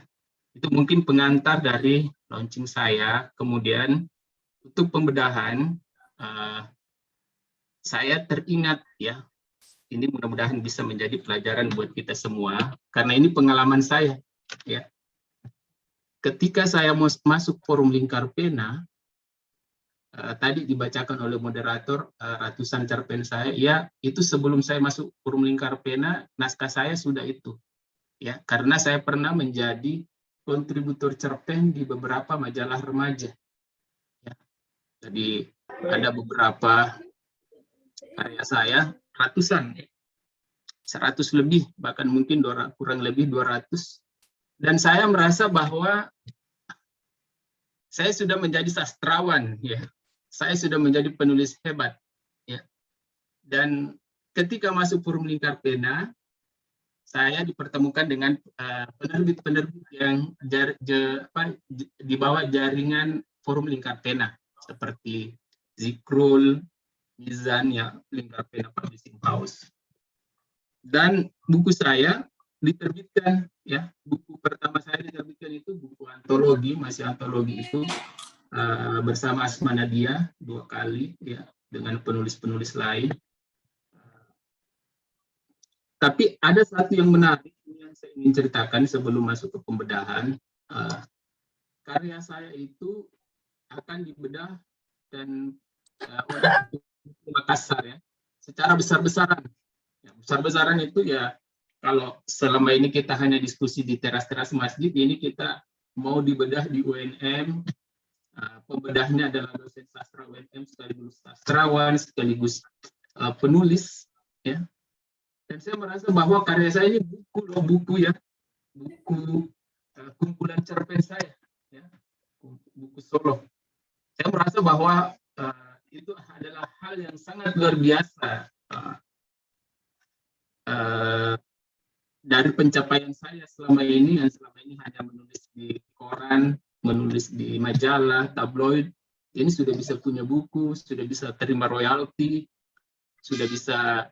S9: Itu mungkin pengantar dari launching saya. Kemudian untuk pembedahan, saya teringat, ya, ini mudah-mudahan bisa menjadi pelajaran buat kita semua, karena ini pengalaman saya, ya. Ketika saya masuk forum Lingkar Pena, tadi dibacakan oleh moderator ratusan cerpen saya, ya, itu sebelum saya masuk forum Lingkar Pena, naskah saya sudah itu, ya, karena saya pernah menjadi kontributor cerpen di beberapa majalah remaja, ya. Jadi ada beberapa karya saya, ratusan, 100 lebih, bahkan mungkin kurang lebih 200, dan saya merasa bahwa saya sudah menjadi sastrawan, ya. Saya sudah menjadi penulis hebat, ya. Dan ketika masuk forum Lingkar Pena, saya dipertemukan dengan penerbit-penerbit yang di bawah jaringan forum Lingkar Pena, seperti Zikrul, Mizan, ya, Lingkar Pena Publishing House. Dan buku saya diterbitkan, ya, buku pertama saya diterbitkan itu buku antologi, masih antologi itu, bersama Asma Nadia 2 kali, ya, dengan penulis-penulis lain. Tapi ada satu yang menarik yang saya ingin ceritakan sebelum masuk ke pembedahan. Karya saya itu akan dibedah dan oleh Makassar, ya, secara besar-besaran. Ya, besar-besaran itu, ya, kalau selama ini kita hanya diskusi di teras-teras masjid, ini kita mau dibedah di UNM. Pembedahnya adalah dosen sastra UNM sekaligus sastrawan sekaligus penulis, ya. Dan saya merasa bahwa karya saya ini buku, ya, buku kumpulan cerpen saya, ya, buku solo. Saya merasa bahwa itu adalah hal yang sangat luar biasa dari pencapaian saya selama ini, yang selama ini hanya menulis di koran, menulis di majalah, tabloid. Ini sudah bisa punya buku, sudah bisa terima royalti, sudah bisa.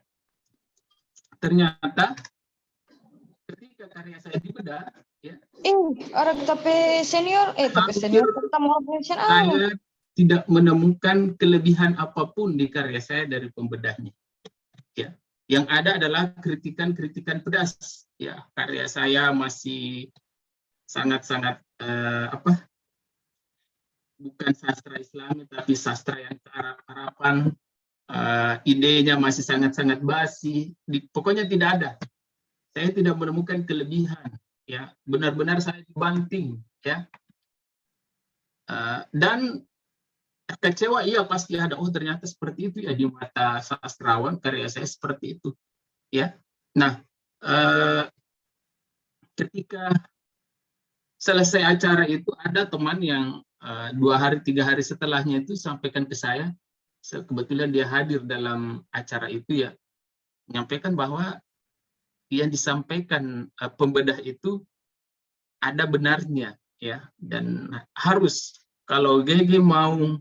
S9: Ternyata ketika karya saya dibedah, ya,
S10: orang tapi senior,
S9: saya tidak menemukan kelebihan apapun di karya saya dari pembedahnya, ya. Yang ada adalah kritikan-kritikan pedas, ya. Karya saya masih sangat-sangat bukan sastra Islami, tapi sastra yang ke Arab-Araban. Idenya masih sangat-sangat basi. Pokoknya tidak ada. Saya tidak menemukan kelebihan, ya. Benar-benar saya dibanting, ya. Dan kecewa, iya, pasti ada. Oh, ternyata seperti itu, ya, di mata sastrawan karya saya seperti itu, ya. Nah, ketika selesai acara itu, ada teman yang 2 hari 3 hari setelahnya itu sampaikan ke saya, kebetulan dia hadir dalam acara itu, ya, menyampaikan bahwa yang disampaikan pembedah itu ada benarnya, ya, dan harus, kalau GG mau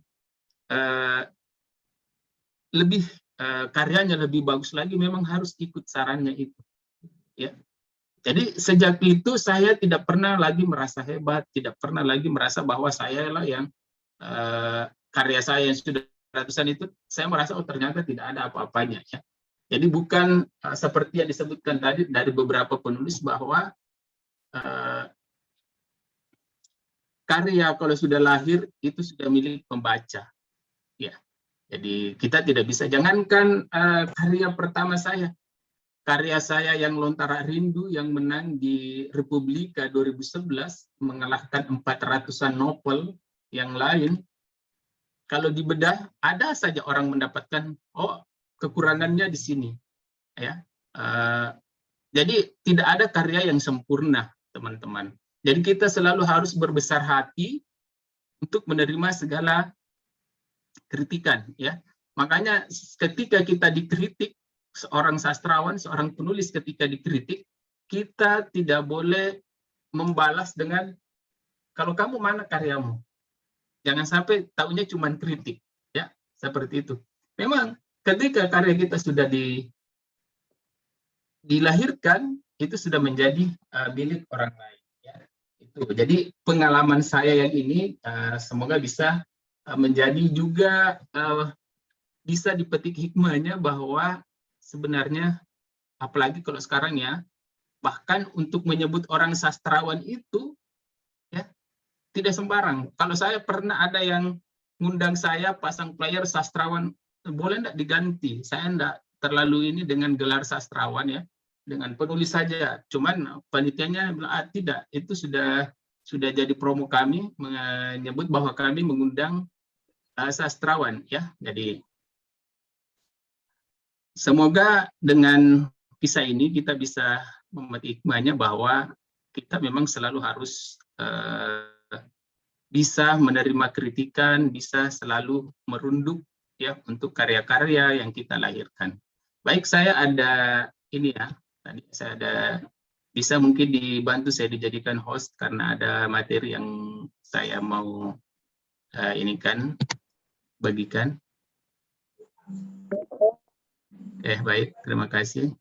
S9: lebih karyanya lebih bagus lagi, memang harus ikut sarannya itu, ya. Jadi sejak itu saya tidak pernah lagi merasa hebat, tidak pernah lagi merasa bahwa saya lah yang karya saya yang sudah ratusan itu, saya merasa, oh, ternyata tidak ada apa-apanya, ya. Jadi bukan seperti yang disebutkan tadi dari beberapa penulis bahwa karya kalau sudah lahir itu sudah milik pembaca, ya. Jadi kita tidak bisa, jangankan karya pertama saya, karya saya yang Lontara Rindu yang menang di Republika 2011 mengalahkan 400-an novel yang lain, kalau dibedah ada saja orang mendapatkan, oh, kekurangannya di sini, ya. Jadi tidak ada karya yang sempurna, teman-teman. Jadi kita selalu harus berbesar hati untuk menerima segala kritikan, ya. Makanya ketika kita dikritik, seorang sastrawan, seorang penulis ketika dikritik, kita tidak boleh membalas dengan, kalau kamu mana karyamu? Jangan sampai taunya cuma kritik, ya, seperti itu. Memang ketika karya kita sudah dilahirkan, itu sudah menjadi milik orang lain, ya. Itu. Jadi pengalaman saya yang ini semoga bisa menjadi juga bisa dipetik hikmahnya bahwa sebenarnya, apalagi kalau sekarang ya, bahkan untuk menyebut orang sastrawan itu ya tidak sembarang. Kalau saya pernah ada yang ngundang saya pasang player sastrawan, boleh enggak diganti? Saya enggak terlalu ini dengan gelar sastrawan ya, dengan penulis saja. Cuman panitianya bilang tidak, itu sudah jadi promo kami menyebut bahwa kami mengundang sastrawan ya. Jadi semoga dengan kisah ini kita bisa memetik hikmahnya bahwa kita memang selalu harus bisa menerima kritikan, bisa selalu merunduk ya untuk karya-karya yang kita lahirkan. Baik, saya ada ini ya, tadi saya ada bisa mungkin dibantu saya dijadikan host karena ada materi yang saya mau ini kan bagikan. Baik, terima kasih.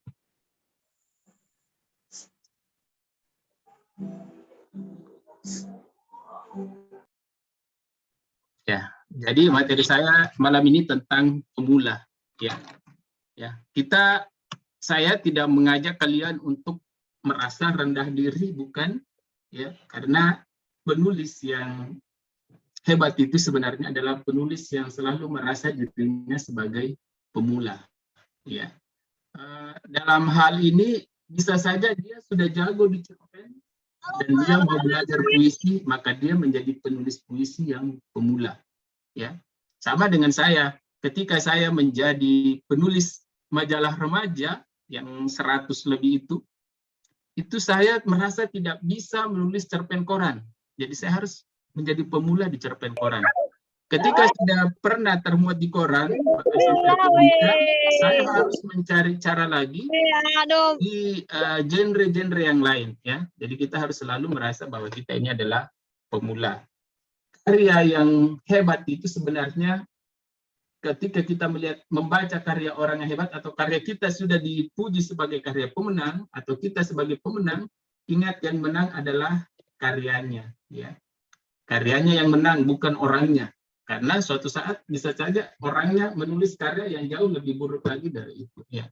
S9: Ya, jadi materi saya malam ini tentang pemula. Ya, saya tidak mengajak kalian untuk merasa rendah diri, bukan, ya, karena penulis yang hebat itu sebenarnya adalah penulis yang selalu merasa dirinya sebagai pemula. Ya, dalam hal ini bisa saja dia sudah jago di cerpen dan dia mau belajar puisi, maka dia menjadi penulis puisi yang pemula. Ya, sama dengan saya. Ketika saya menjadi penulis majalah remaja yang 100 lebih itu saya merasa tidak bisa menulis cerpen koran. Jadi saya harus menjadi pemula di cerpen koran. Ketika sudah pernah termuat di koran, maka saya harus mencari cara lagi di genre-genre yang lain. Ya, jadi kita harus selalu merasa bahwa kita ini adalah pemula. Karya yang hebat itu sebenarnya ketika kita membaca karya orang yang hebat atau karya kita sudah dipuji sebagai karya pemenang atau kita sebagai pemenang, ingat yang menang adalah karyanya, ya. Karyanya yang menang, bukan orangnya. Karena suatu saat bisa saja orangnya menulis karya yang jauh lebih buruk lagi dari itu, ya.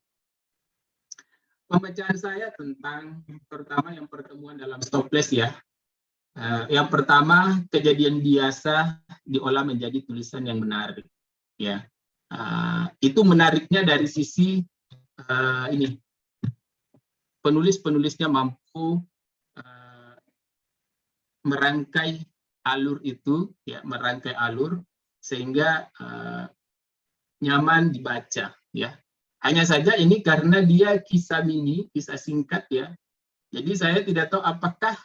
S9: Pembacaan saya tentang pertama yang pertemuan dalam Stopless ya. Yang pertama, kejadian biasa diolah menjadi tulisan yang menarik. Ya, itu menariknya dari sisi ini penulisnya mampu merangkai alur itu, ya, merangkai alur sehingga nyaman dibaca. Ya, hanya saja ini karena dia kisah mini, kisah singkat ya. Jadi saya tidak tahu apakah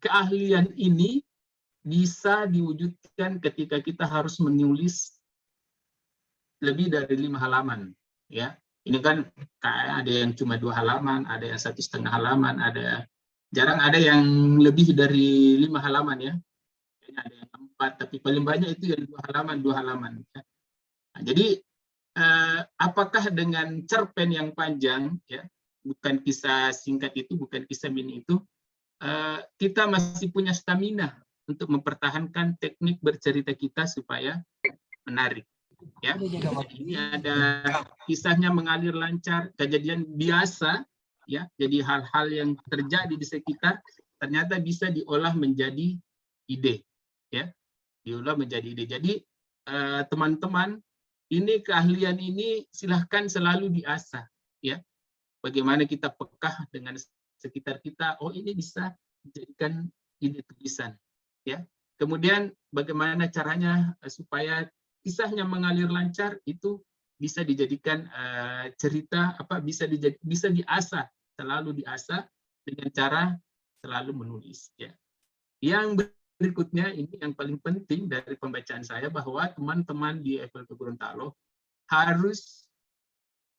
S9: keahlian ini bisa diwujudkan ketika kita harus menulis lebih dari 5 halaman, ya. Ini kan kayak ada yang cuma 2 halaman, ada yang 1,5 halaman, jarang ada yang lebih dari 5 halaman ya. Kayaknya ada yang 4, tapi paling banyak itu yang 2 halaman. Ya. Nah, jadi apakah dengan cerpen yang panjang, ya, bukan kisah singkat itu, bukan kisah mini itu, kita masih punya stamina untuk mempertahankan teknik bercerita kita supaya menarik. Ya, ini ada kisahnya mengalir lancar, kejadian biasa, ya. Jadi hal-hal yang terjadi di sekitar ternyata bisa diolah menjadi ide, ya. Diolah menjadi ide. Jadi teman-teman, ini keahlian ini silahkan selalu diasah, ya. Bagaimana kita peka dengan sekitar kita, oh ini bisa dijadikan ide tulisan, ya. Kemudian bagaimana caranya supaya kisahnya mengalir lancar, itu bisa dijadikan cerita, bisa diasah, selalu diasah dengan cara selalu menulis. Ya. Yang berikutnya ini yang paling penting dari pembacaan saya, bahwa teman-teman di FLP Gorontalo harus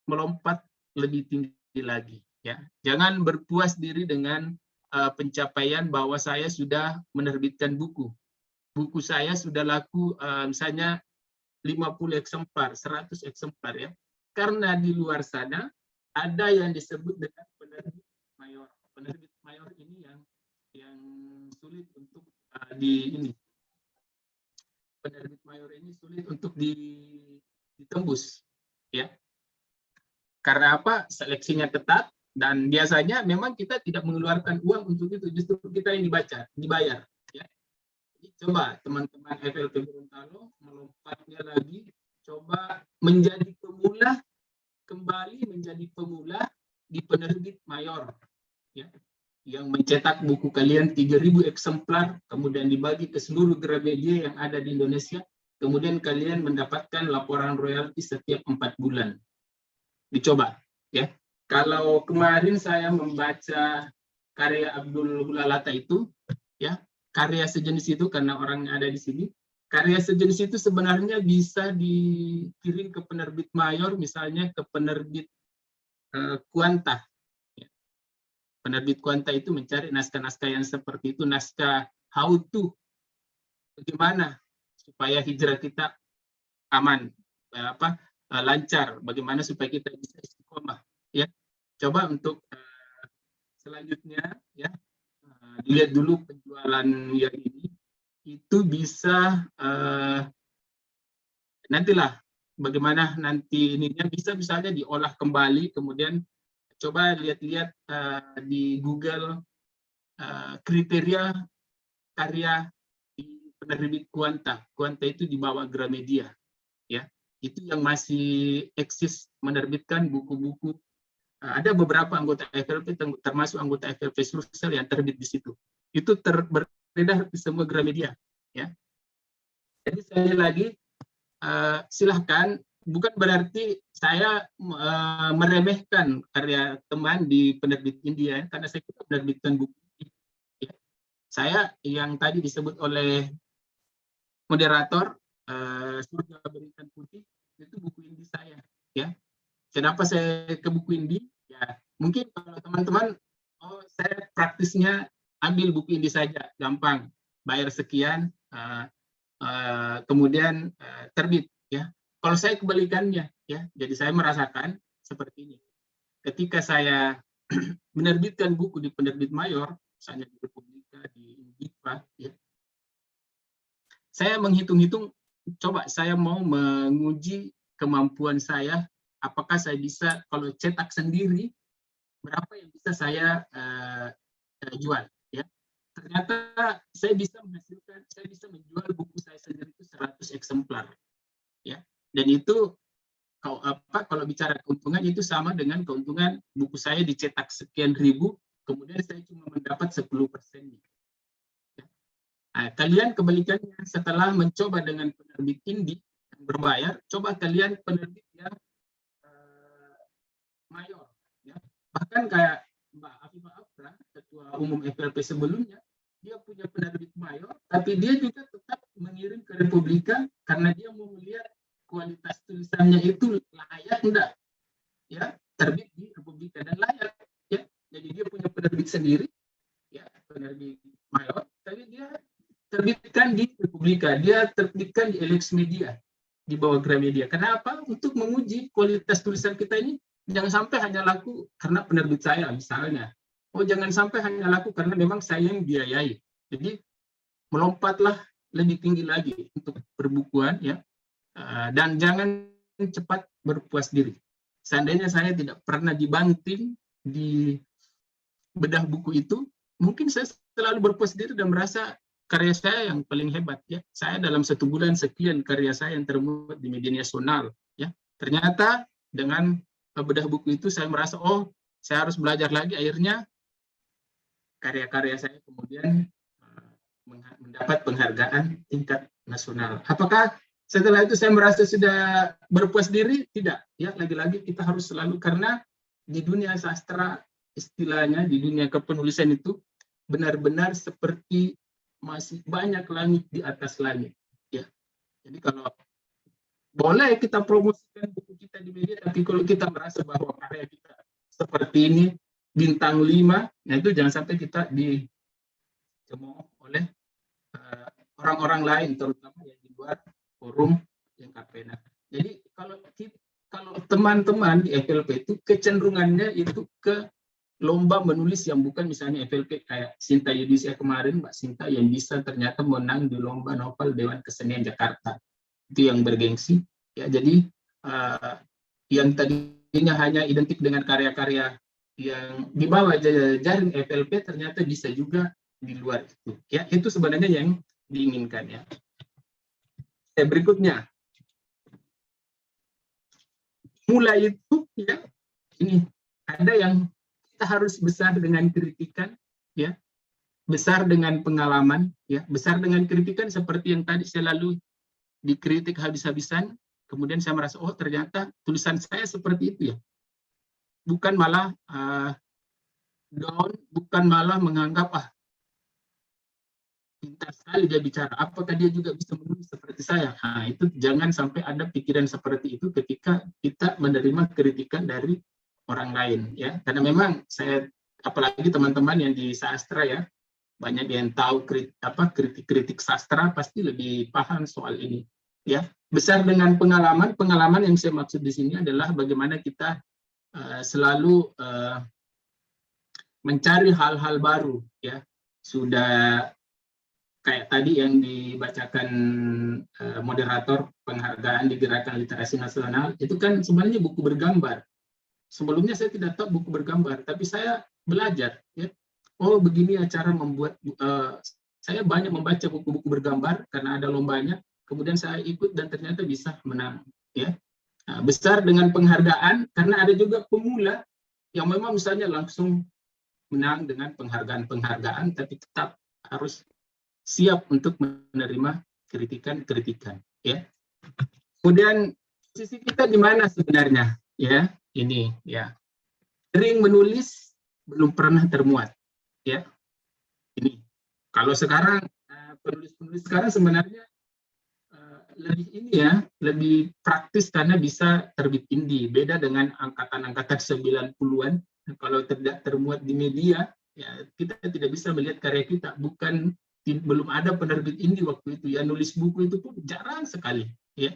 S9: melompat lebih tinggi lagi. Ya. Jangan berpuas diri dengan pencapaian bahwa saya sudah menerbitkan buku. Buku saya sudah laku misalnya 50 eksemplar, 100 eksemplar ya. Karena di luar sana ada yang disebut dengan penerbit mayor. Penerbit mayor ini yang sulit untuk penerbit mayor ini sulit untuk ditembus ya. Karena apa? Seleksinya ketat dan biasanya memang kita tidak mengeluarkan uang untuk itu, justru kita yang dibayar ya. Jadi coba teman-teman FLP Gorontalo melompatnya lagi, coba menjadi pemula, kembali menjadi pemula di penerbit mayor ya. Yang mencetak buku kalian 3.000 eksemplar, kemudian dibagi ke seluruh Gramedia yang ada di Indonesia, kemudian kalian mendapatkan laporan royalti setiap 4 bulan. Dicoba, ya. Kalau kemarin saya membaca karya Abdul Hulalata itu, ya, karya sejenis itu karena orangnya ada di sini, karya sejenis itu sebenarnya bisa dikirim ke penerbit mayor, misalnya ke penerbit Kuanta. Penerbit Kuanta itu mencari naskah-naskah yang seperti itu, naskah how to, bagaimana supaya hijrah kita aman, lancar, bagaimana supaya kita bisa istiqomah. Ya, coba untuk selanjutnya, ya, lihat dulu penjualan yang ini, itu bisa nantilah bagaimana nanti ininya bisa misalnya diolah kembali, kemudian coba lihat-lihat di Google kriteria karya di penerbit Kuanta. Kuanta itu di bawah Gramedia, ya. Itu yang masih eksis menerbitkan buku-buku. Ada beberapa anggota FLP, termasuk anggota FLP Sulsel yang terbit di situ. Itu beredar di semua Gramedia, ya. Jadi sekali lagi silahkan. Bukan berarti saya meremehkan karya teman di penerbit India, karena saya juga menerbitkan buku. Ya. Saya yang tadi disebut oleh moderator, Surga Berikan Putih, itu buku indie saya. Ya. Kenapa saya ke buku indie? Ya, mungkin kalau teman-teman, saya praktisnya ambil buku indie saja, gampang, bayar sekian, kemudian terbit. Ya. Kalau saya kebalikannya, ya, jadi saya merasakan seperti ini. Ketika saya menerbitkan buku di penerbit mayor, misalnya di Republika, di Indiva, ya, saya menghitung-hitung, coba saya mau menguji kemampuan saya, apakah saya bisa kalau cetak sendiri, berapa yang bisa saya jual. Ya. Ternyata saya bisa menjual buku saya sendiri itu 100 eksemplar. Ya. Dan itu kalau bicara keuntungan itu sama dengan keuntungan buku saya dicetak sekian ribu, kemudian saya cuma mendapat 10%. Nah, kalian kebalikannya, setelah mencoba dengan penerbit indie yang berbayar, coba kalian penerbit yang mayor. Ya. Bahkan kayak Mbak Afifah Afra, Ketua Umum FLP sebelumnya, dia punya penerbit mayor, tapi dia juga tetap mengirim ke Republika karena dia mau melihat kualitas tulisannya itu layak enggak, ya, terbit di Republika dan layak, ya. Jadi dia punya penerbit sendiri, ya, penerbit mayor, tapi dia terbitkan di Republika, dia terbitkan di Elex Media di bawah Gramedia. Kenapa? Untuk menguji kualitas tulisan kita ini, jangan sampai hanya laku karena penerbit saya misalnya. Jangan sampai hanya laku karena memang saya yang biayai. Jadi melompatlah lebih tinggi lagi untuk perbukuan, ya. Dan jangan cepat berpuas diri. Seandainya saya tidak pernah dibanting di bedah buku itu, mungkin saya selalu berpuas diri dan merasa karya saya yang paling hebat. Ya, saya dalam 1 bulan sekian karya saya yang termuat di media nasional. Ya, ternyata dengan bedah buku itu saya merasa, saya harus belajar lagi. Akhirnya karya-karya saya kemudian mendapat penghargaan tingkat nasional. Apakah setelah itu saya merasa sudah berpuas diri? Tidak. Ya, lagi-lagi kita harus selalu, karena di dunia sastra istilahnya, di dunia kepenulisan itu benar-benar seperti masih banyak langit di atas langit. Ya, jadi kalau boleh kita promosikan buku kita di media, tapi kalau kita merasa bahwa karya kita seperti ini bintang 5, nah itu jangan sampai kita dicemooh oleh orang-orang lain, terutama yang di luar forum yang Kapena. Jadi kalau teman-teman di FLP itu kecenderungannya itu ke lomba menulis yang bukan misalnya FLP kayak Sinta Yudisia kemarin, Mbak Sinta yang bisa ternyata menang di lomba novel Dewan Kesenian Jakarta. Itu yang bergengsi. Ya, jadi yang tadinya hanya identik dengan karya-karya yang di bawah jaring FLP ternyata bisa juga di luar itu. Ya, itu sebenarnya yang diinginkan ya. Berikutnya. Mulai itu ya, ini ada yang kita harus besar dengan kritikan ya. Besar dengan pengalaman ya, besar dengan kritikan seperti yang tadi saya lalu dikritik habis-habisan, kemudian saya merasa oh ternyata tulisan saya seperti itu ya. Bukan malah down, bukan malah menganggap pintar sekali dia bicara, apakah dia juga bisa menulis seperti saya? Nah, itu jangan sampai ada pikiran seperti itu ketika kita menerima kritikan dari orang lain ya. Karena memang saya, apalagi teman-teman yang di sastra ya, banyak yang tahu kritik-kritik sastra pasti lebih paham soal ini ya. Besar dengan pengalaman yang saya maksud di sini adalah bagaimana kita selalu mencari hal-hal baru ya. Sudah kayak tadi yang dibacakan moderator penghargaan di Gerakan Literasi Nasional, itu kan sebenarnya buku bergambar. Sebelumnya saya tidak tahu buku bergambar, tapi saya belajar. Ya. Oh begini cara membuat, saya banyak membaca buku-buku bergambar karena ada lombanya, kemudian saya ikut dan ternyata bisa menang. Ya. Nah, besar dengan penghargaan, karena ada juga pemula yang memang misalnya langsung menang dengan penghargaan-penghargaan, tapi tetap harus siap untuk menerima kritikan-kritikan ya. Kemudian posisi kita di mana sebenarnya ya? Ini ya. Sering menulis belum pernah termuat ya. Ini. Kalau sekarang penulis-penulis sekarang sebenarnya lebih ini ya, lebih praktis karena bisa terbit indie. Beda dengan angkatan-angkatan 90-an. Kalau tidak termuat di media ya, kita tidak bisa melihat karya kita. Belum ada penerbit indie waktu itu ya, nulis buku itu pun jarang sekali ya.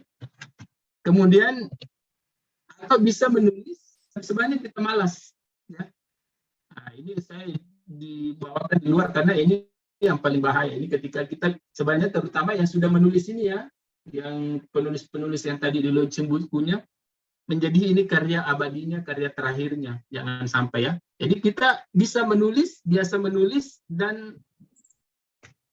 S9: Kemudian atau bisa menulis sebenarnya kita malas ya. Nah, ini saya dibawakan di luar karena ini yang paling bahaya ini ketika kita sebenarnya terutama yang sudah menulis ini ya, yang penulis-penulis yang tadi di launching bukunya menjadi ini karya abadinya, karya terakhirnya, jangan sampai ya. Jadi kita bisa menulis, biasa menulis dan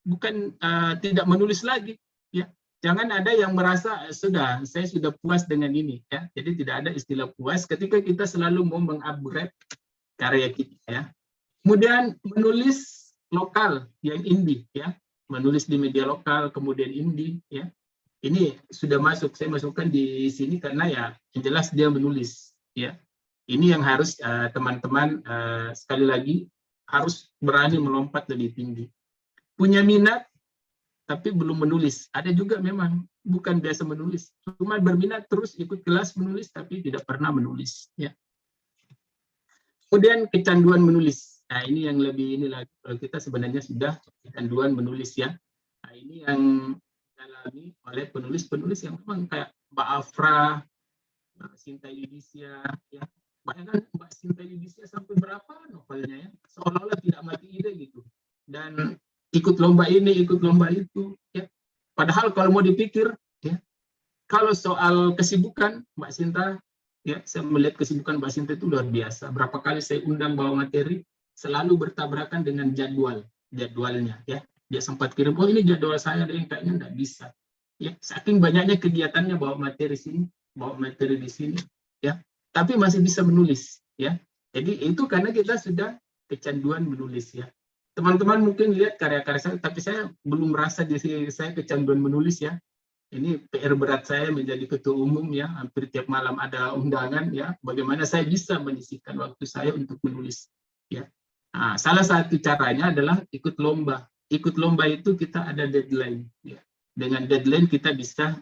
S9: bukan tidak menulis lagi ya. Jangan ada yang merasa saya sudah puas dengan ini ya. Jadi tidak ada istilah puas ketika kita selalu mau mengupgrade karya kita ya. Kemudian menulis lokal yang indie ya. Menulis di media lokal kemudian indie ya. Ini sudah masuk, saya masukkan di sini karena ya yang jelas dia menulis ya. Ini yang harus teman-teman sekali lagi harus berani melompat lebih tinggi. Punya minat, tapi belum menulis. Ada juga memang bukan biasa menulis, cuma berminat terus ikut kelas menulis, tapi tidak pernah menulis. Ya. Kemudian kecanduan menulis. Nah ini yang lebih ini lagi. Kalau kita sebenarnya sudah kecanduan menulis ya. Nah ini yang dialami oleh penulis-penulis yang memang kayak Mbak Afra, Mbak Sinta Yudisia, ya. Bayangkan Mbak Sinta Yudisia sampai berapa novelnya ya, seolah-olah tidak mati ide gitu. Dan ikut lomba ini, ikut lomba itu, ya. Padahal kalau mau dipikir, ya, kalau soal kesibukan Mbak Sinta, ya, saya melihat kesibukan Mbak Sinta itu luar biasa. Berapa kali saya undang bawa materi, selalu bertabrakan dengan jadwalnya, ya. Dia sempat kirim, oh ini jadwal saya, kayaknya nggak bisa. Ya, saking banyaknya kegiatannya bawa materi sini, bawa materi di sini, ya. Tapi masih bisa menulis, ya. Jadi itu karena kita sudah kecanduan menulis, ya. Teman-teman mungkin lihat karya-karya saya, tapi saya belum merasa diri saya kecanduan menulis ya. Ini PR berat saya menjadi ketua umum ya, hampir tiap malam ada undangan ya. Bagaimana saya bisa menyisihkan waktu saya untuk menulis ya. Nah, salah satu caranya adalah ikut lomba. Ikut lomba itu kita ada deadline. Ya. Dengan deadline kita bisa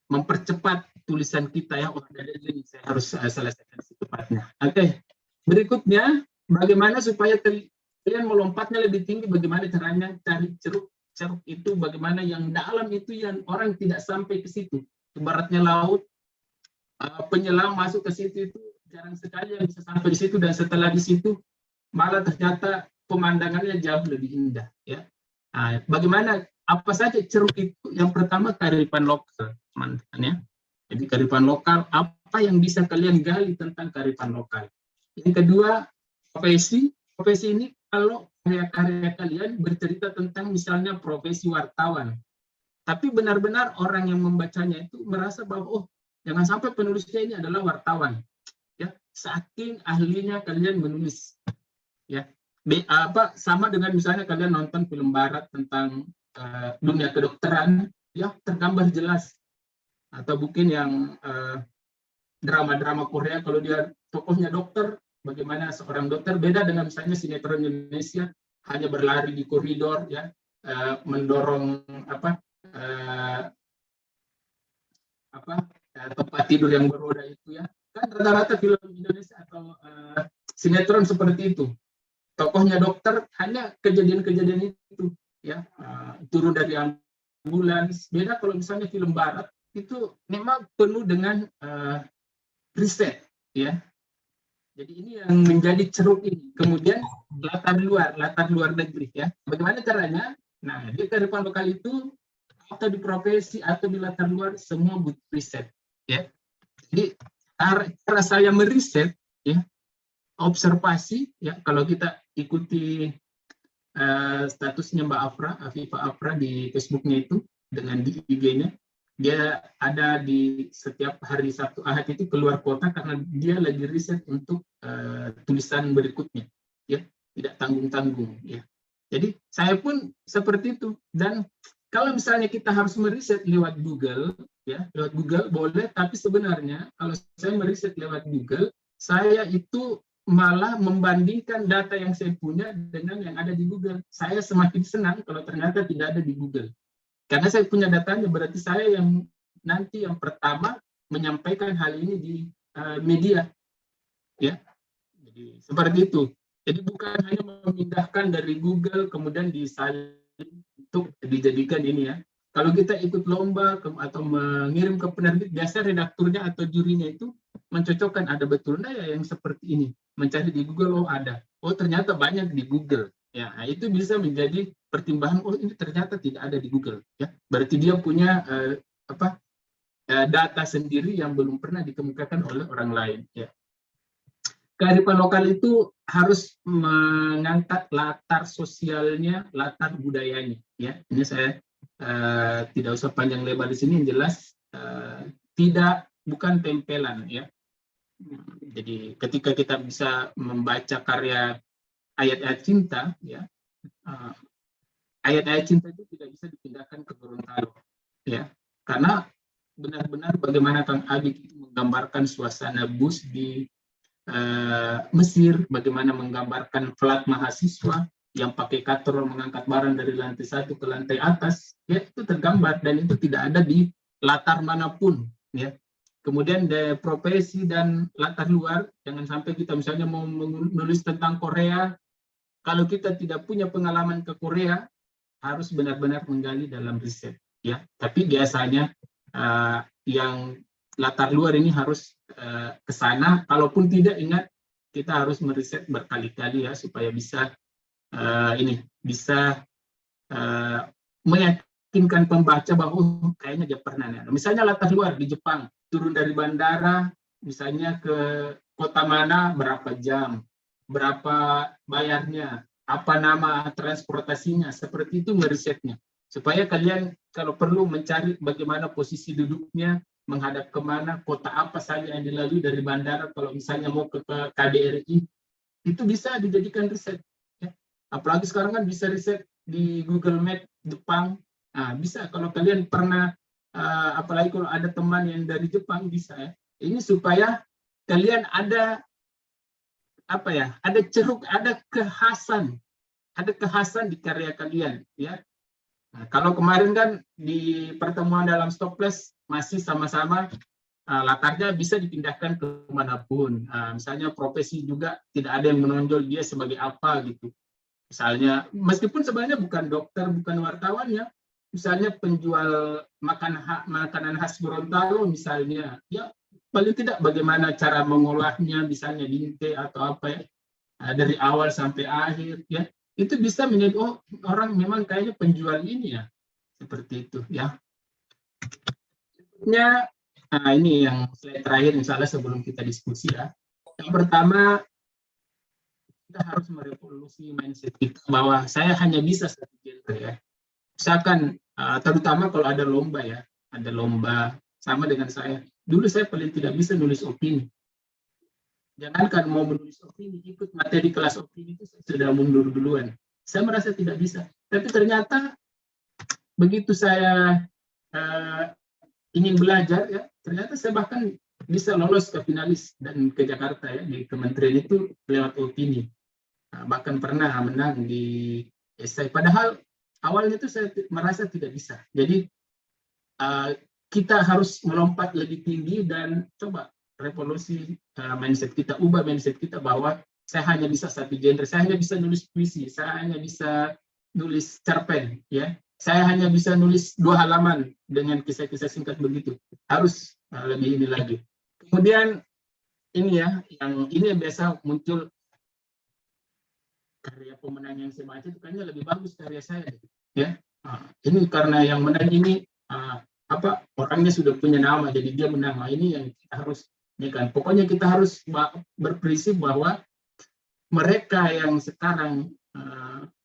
S9: mempercepat tulisan kita ya. Oh, ada deadline, saya harus selesaikan secepatnya. Oke. Berikutnya, bagaimana supaya kalian melompatnya lebih tinggi? Bagaimana caranya cari ceruk itu? Bagaimana yang dalam itu yang orang tidak sampai ke situ? Ibaratnya laut. Penyelam masuk ke situ itu jarang sekali yang bisa sampai di situ, dan setelah di situ malah ternyata pemandangannya jauh lebih indah ya. Nah, bagaimana, apa saja ceruk itu? Yang pertama kearifan lokal, teman-teman ya. Jadi kearifan lokal, apa yang bisa kalian gali tentang kearifan lokal. Yang kedua, profesi ini kalau karya-karya kalian bercerita tentang misalnya profesi wartawan, tapi benar-benar orang yang membacanya itu merasa bahwa oh, jangan sampai penulisnya ini adalah wartawan, ya, saking ahlinya kalian menulis, ya. Sama dengan misalnya kalian nonton film barat tentang dunia kedokteran, ya, tergambar jelas. Atau mungkin yang drama-drama Korea, kalau dia tokohnya dokter, bagaimana seorang dokter, beda dengan misalnya sinetron Indonesia, hanya berlari di koridor, ya, mendorong tempat tidur yang beroda itu ya. Kan rata-rata film Indonesia atau sinetron seperti itu. Tokohnya dokter, hanya kejadian-kejadian itu ya, turun dari ambulans. Beda kalau misalnya film barat itu memang penuh dengan riset ya. Jadi ini yang menjadi ceruk ini. Kemudian latar luar negeri ya. Bagaimana caranya? Nah, di kearifan lokal itu atau di profesi atau di latar luar semua butuh riset ya. Jadi cara saya meriset ya, observasi ya, kalau kita ikuti statusnya Mbak Afra, Afifah Afra di Facebooknya itu dengan di IG-nya, dia ada di setiap hari Sabtu Ahad itu keluar kota karena dia lagi riset untuk tulisan berikutnya ya, tidak tanggung-tanggung ya. Jadi saya pun seperti itu, dan kalau misalnya kita harus meriset lewat Google, ya, lewat Google boleh, tapi sebenarnya kalau saya meriset lewat Google, saya itu malah membandingkan data yang saya punya dengan yang ada di Google. Saya semakin senang kalau ternyata tidak ada di Google. Karena saya punya datanya, berarti saya yang nanti yang pertama menyampaikan hal ini di media. Ya. Jadi seperti itu. Jadi bukan hanya memindahkan dari Google kemudian disalin untuk dijadikan ini ya. Kalau kita ikut lomba atau mengirim ke penerbit, biasa redakturnya atau jurinya itu mencocokkan, ada betul enggak ya yang seperti ini. Mencari di Google, oh ada. Oh ternyata banyak di Google. Ya, nah, itu bisa menjadi pertimbangan, oh ini ternyata tidak ada di Google. Ya, berarti dia punya data sendiri yang belum pernah dikemukakan oleh orang lain. Ya. Kearifan lokal itu harus mengangkat latar sosialnya, latar budayanya. Ya, ini saya tidak usah panjang lebar di sini, yang jelas bukan tempelan. Ya, jadi ketika kita bisa membaca karya ayat-ayat cinta, ya, ayat-ayat cinta itu tidak bisa dipindahkan ke Gorontalo, ya, karena benar-benar bagaimana Kang Abi menggambarkan suasana bus di Mesir, bagaimana menggambarkan flat mahasiswa yang pakai katrol mengangkat barang dari lantai 1 ke lantai atas, ya itu tergambar dan itu tidak ada di latar manapun, ya. Kemudian dari profesi dan latar luar, jangan sampai kita misalnya mau menulis tentang Korea, kalau kita tidak punya pengalaman ke Korea, harus benar-benar menggali dalam riset, ya. Tapi biasanya yang latar luar ini harus ke sana. Kalaupun tidak, ingat kita harus meriset berkali-kali ya supaya bisa meyakinkan pembaca bahwa kayaknya dia pernah. Misalnya latar luar di Jepang, turun dari bandara misalnya ke kota mana berapa jam, berapa bayarnya, apa nama transportasinya, seperti itu merisetnya. Supaya kalian kalau perlu mencari bagaimana posisi duduknya, menghadap kemana, kota apa saja yang dilalui dari bandara, kalau misalnya mau ke KBRI, itu bisa dijadikan riset. Ya. Apalagi sekarang kan bisa riset di Google Map Jepang, nah, bisa kalau kalian pernah apalagi kalau ada teman yang dari Jepang bisa ya. Ini supaya kalian ada apa ya? Ada ceruk, ada kekhasan di karya kalian ya. Nah, kalau kemarin kan di pertemuan dalam Stopless masih sama-sama latarnya bisa dipindahkan ke manapun. Misalnya profesi juga tidak ada yang menonjol dia sebagai apa gitu. Misalnya meskipun sebenarnya bukan dokter, bukan wartawan ya. Misalnya penjual makanan khas Gorontalo misalnya, ya paling tidak bagaimana cara mengolahnya, misalnya dinte atau apa ya, dari awal sampai akhir ya. Itu bisa menjadi orang memang kayaknya penjual ini ya, seperti itu ya. Berikutnya, ini yang slide terakhir misalnya sebelum kita diskusi ya. Yang pertama, kita harus merevolusi mindset kita bahwa saya hanya bisa satu genre ya. Misalkan terutama kalau ada lomba ya, ada lomba sama dengan saya. Dulu saya paling tidak bisa nulis opini. Jangankan mau menulis opini, ikut materi kelas opini itu saya sudah mundur duluan. Saya merasa tidak bisa. Tapi ternyata begitu saya ingin belajar, ya, ternyata saya bahkan bisa lolos ke finalis dan ke Jakarta ya, di kementerian itu lewat opini. Bahkan pernah menang di esai. Padahal awalnya itu saya merasa tidak bisa. Jadi kita harus melompat lebih tinggi dan coba revolusi mindset kita, ubah mindset kita bahwa saya hanya bisa satu genre, saya hanya bisa nulis puisi, saya hanya bisa nulis cerpen, ya, saya hanya bisa nulis 2 halaman dengan kisah-kisah singkat begitu. Harus lebih ini lagi. Kemudian ini ya, yang biasa muncul karya pemenang yang saya baca itu kayaknya lebih bagus karya saya, ya. Ini karena yang menang ini orangnya sudah punya nama, jadi dia menang. Ini yang kita harus. Ya kan? Pokoknya kita harus berprinsip bahwa mereka yang sekarang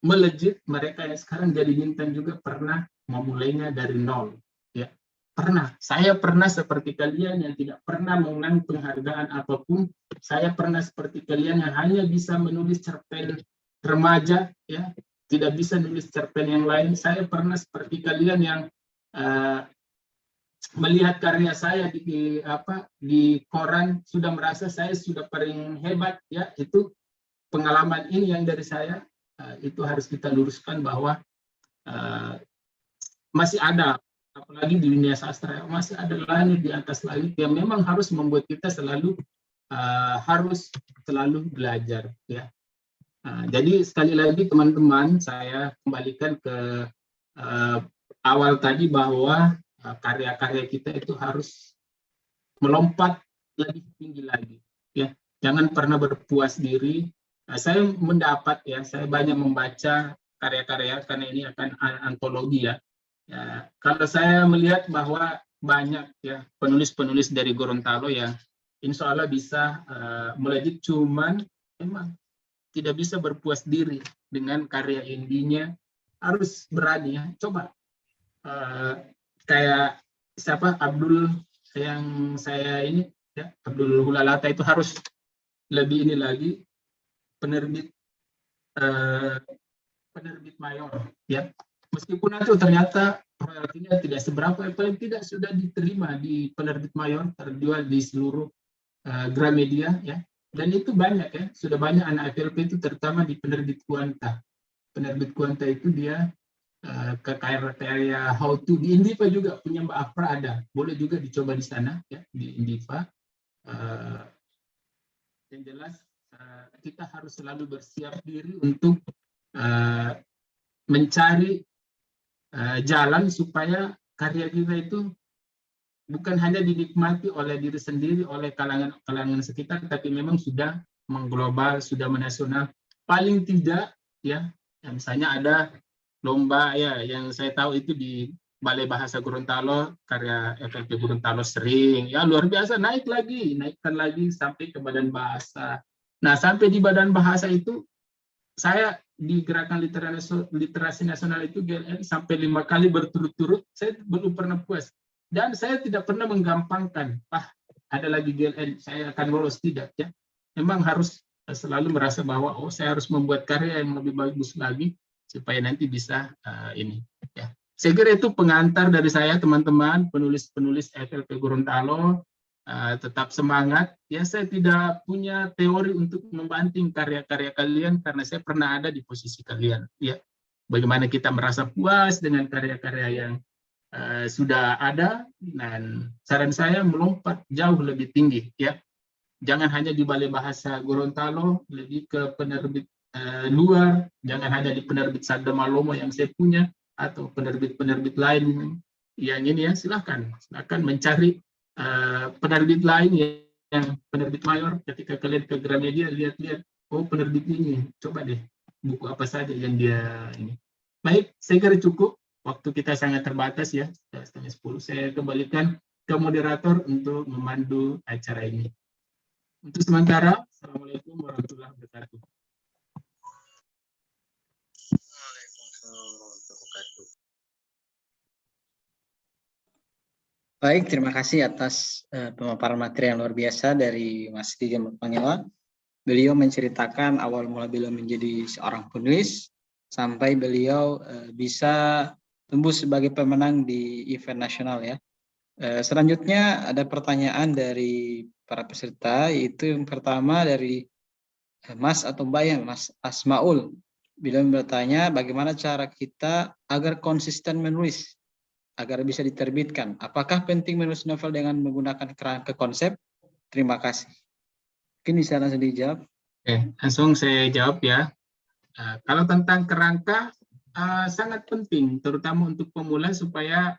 S9: melejit, mereka yang sekarang jadi bintang juga pernah memulainya dari nol. Ya, pernah. Saya pernah seperti kalian yang tidak pernah menang penghargaan apapun. Saya pernah seperti kalian yang hanya bisa menulis cerpen remaja, ya, tidak bisa nulis cerpen yang lain. Saya pernah seperti kalian yang melihat karya saya di koran sudah merasa saya sudah paling hebat, ya. Itu pengalaman ini yang dari saya, itu harus kita luruskan bahwa masih ada, apalagi di dunia sastra, masih ada langit di atas langit yang memang harus membuat kita selalu harus selalu belajar, ya. Jadi sekali lagi teman-teman, saya kembalikan ke awal tadi bahwa karya-karya kita itu harus melompat lebih tinggi lagi, ya. Jangan pernah berpuas diri. Saya mendapat, ya, saya banyak membaca karya-karya karena ini akan antologi, ya. Ya, kalau saya melihat bahwa banyak, ya, penulis-penulis dari Gorontalo yang insya Allah bisa melejit, cuman memang tidak bisa berpuas diri dengan karya indinya, harus berani, ya. Coba kayak siapa, Abdul yang saya ini, ya, Abdul Hulalata itu harus lebih ini lagi, penerbit mayor, ya. Meskipun itu ternyata royaltinya tidak seberapa, paling tidak sudah diterima di penerbit mayor, terjual di seluruh Gramedia, ya. Dan itu banyak, ya, sudah banyak anak FLP itu, terutama di penerbit Kuanta. Penerbit Kuanta itu dia ke karya how to, di Indiva juga punya Mbak Afra ada, boleh juga dicoba di sana, ya, di Indiva. Yang jelas kita harus selalu bersiap diri untuk mencari jalan supaya karya kita itu bukan hanya dinikmati oleh diri sendiri, oleh kalangan sekitar, tapi memang sudah mengglobal, sudah menasional. Paling tidak, ya, misalnya ada lomba, ya, yang saya tahu itu di Balai Bahasa Gorontalo, karya FLP Gorontalo sering, ya, luar biasa, naikkan lagi sampai ke Badan Bahasa. Nah, sampai di Badan Bahasa itu, saya di Gerakan Literasi Nasional itu GLN sampai 5 kali berturut-turut, saya belum pernah puas. Dan saya tidak pernah menggampangkan, ada lagi GLN, saya akan lolos, tidak, ya. Memang harus selalu merasa bahwa, saya harus membuat karya yang lebih bagus lagi, supaya nanti bisa ini, ya. Saya kira itu pengantar dari saya, teman-teman penulis-penulis FLP Gorontalo. Tetap semangat. Ya, saya tidak punya teori untuk membanting karya-karya kalian karena saya pernah ada di posisi kalian. Ya, bagaimana kita merasa puas dengan karya-karya yang sudah ada, dan saran saya melompat jauh lebih tinggi. Ya, jangan hanya di Balai Bahasa Gorontalo, lebih ke penerbit luar. Jangan hanya di penerbit Sabda Malomo yang saya punya atau penerbit-penerbit lain yang ini ya, silakan mencari penerbit lain yang penerbit mayor. Ketika kalian ke Gramedia, lihat-lihat, oh penerbit ini, coba deh buku apa saja yang dia ini. Baik, saya kira cukup. Waktu kita sangat terbatas ya, setengah 10. Saya kembalikan ke moderator untuk memandu acara ini. Untuk sementara, Assalamualaikum warahmatullahi wabarakatuh.
S2: Baik, terima kasih atas pemaparan materi yang luar biasa dari Mas Dijan Pangela. Beliau menceritakan awal mula beliau menjadi seorang penulis sampai beliau bisa tembus sebagai pemenang di event nasional ya. Selanjutnya ada pertanyaan dari para peserta, yaitu yang pertama dari Mas atau Mbak ya, Mas Asmaul. Beliau bertanya bagaimana cara kita agar konsisten menulis agar bisa diterbitkan. Apakah penting menulis novel dengan menggunakan kerangka konsep? Terima kasih. Mungkin bisa langsung dijawab.
S9: Oke, langsung saya jawab ya. Kalau tentang kerangka, sangat penting, terutama untuk pemula supaya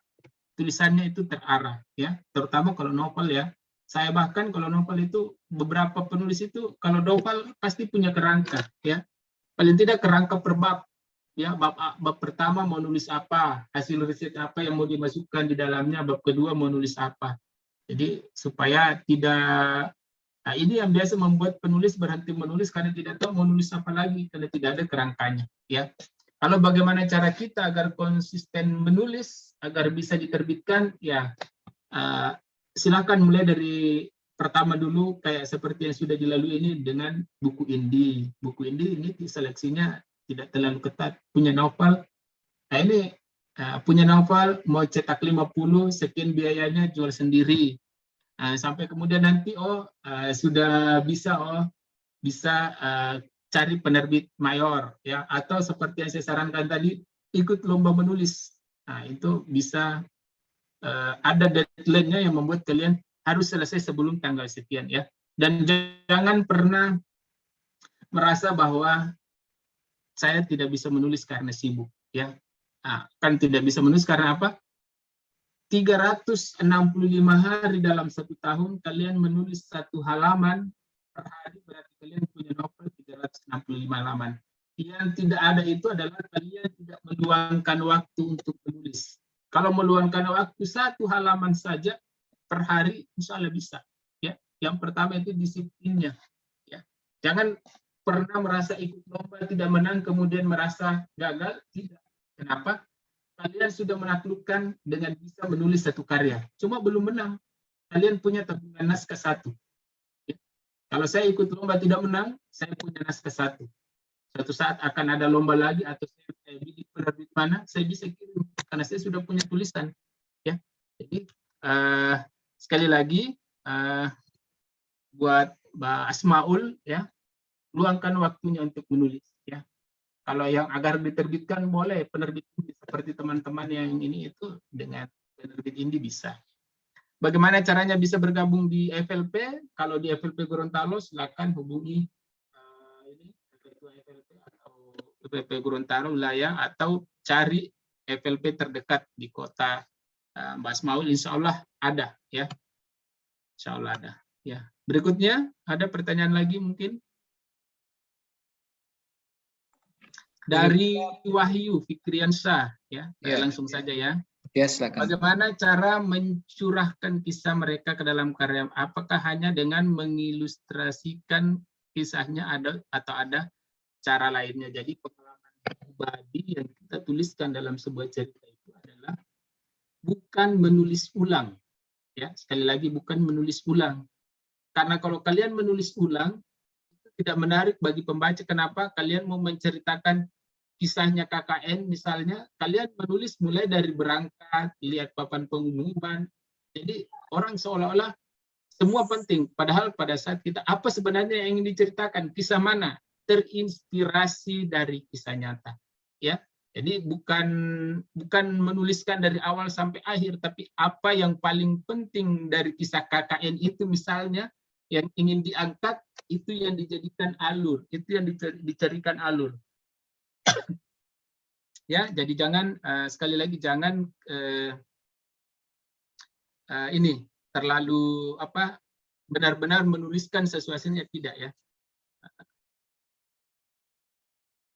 S9: tulisannya itu terarah, ya. Terutama kalau novel ya. Saya bahkan kalau novel itu beberapa penulis itu kalau novel pasti punya kerangka, ya. Paling tidak kerangka per bab, ya. Bab pertama mau nulis apa, hasil riset apa yang mau dimasukkan di dalamnya, bab kedua mau nulis apa. Jadi supaya tidak. Nah, ini yang biasa membuat penulis berhenti menulis karena tidak tahu mau nulis apa lagi, karena tidak ada kerangkanya. Ya, kalau bagaimana cara kita agar konsisten menulis, agar bisa diterbitkan, ya silakan mulai dari pertama dulu, kayak seperti yang sudah dilalui ini dengan buku indie. Buku indie ini seleksinya tidak terlalu ketat. Punya novel, nah ini punya novel mau cetak 50, sekian biayanya, jual sendiri. Sampai kemudian nanti sudah bisa cari penerbit mayor ya, atau seperti yang saya sarankan tadi ikut lomba menulis. Nah, itu bisa ada deadline-nya yang membuat kalian harus selesai sebelum tanggal sekian ya. Dan jangan pernah merasa bahwa saya tidak bisa menulis karena sibuk ya. Nah, kan tidak bisa menulis karena apa? 365 hari dalam satu tahun, kalian menulis 1 halaman per hari, berarti kalian punya novel 365 halaman. Yang tidak ada itu adalah kalian tidak meluangkan waktu untuk menulis. Kalau meluangkan waktu 1 halaman saja per hari, insya Allah bisa. Ya, yang pertama itu disiplinnya. Ya, jangan pernah merasa ikut lomba tidak menang kemudian merasa gagal. Tidak. Kenapa? Kalian sudah menaklukkan dengan bisa menulis 1 karya. Cuma belum menang. Kalian punya tabungan naskah 1. Ya. Kalau saya ikut lomba tidak menang, saya punya naskah 1. Suatu saat akan ada lomba lagi atau saya bidik penerbit mana, saya bisa kirim karena saya sudah punya tulisan. Ya. Jadi sekali lagi buat Mbak Asmaul ya, luangkan waktunya untuk menulis ya. Kalau yang agar diterbitkan boleh penerbit indie seperti teman-teman yang ini itu dengan penerbit indie bisa. Bagaimana caranya bisa bergabung di FLP? Kalau di FLP Gorontalo silakan hubungi ketua FLP atau FLP Gorontalo wilayah, atau cari FLP terdekat di kota Mbak Asmaul. Insya Allah ada ya. Insya Allah ada. Ya. Berikutnya ada pertanyaan lagi mungkin? Dari Wahyu Fikriansyah ya, langsung saja ya.
S2: Ya, silakan.
S9: Bagaimana cara mencurahkan kisah mereka ke dalam karya? Apakah hanya dengan mengilustrasikan kisahnya atau ada cara lainnya? Jadi pengalaman pribadi yang kita tuliskan dalam sebuah cerita itu adalah bukan menulis ulang. Ya, sekali lagi bukan menulis ulang. Karena kalau kalian menulis ulang, tidak menarik bagi pembaca. Kenapa? Kalian mau menceritakan kisahnya KKN misalnya, kalian menulis mulai dari berangkat, lihat papan pengumuman. Jadi orang seolah-olah semua penting. Padahal pada saat kita, apa sebenarnya yang ingin diceritakan? Kisah mana? Terinspirasi dari kisah nyata. Ya, jadi bukan menuliskan dari awal sampai akhir, tapi apa yang paling penting dari kisah KKN itu misalnya, yang ingin diangkat, itu yang dijadikan alur, itu yang dicarikan alur. Ya, jadi jangan sekali lagi jangan ini terlalu benar-benar menuliskan sesuatunya, tidak ya.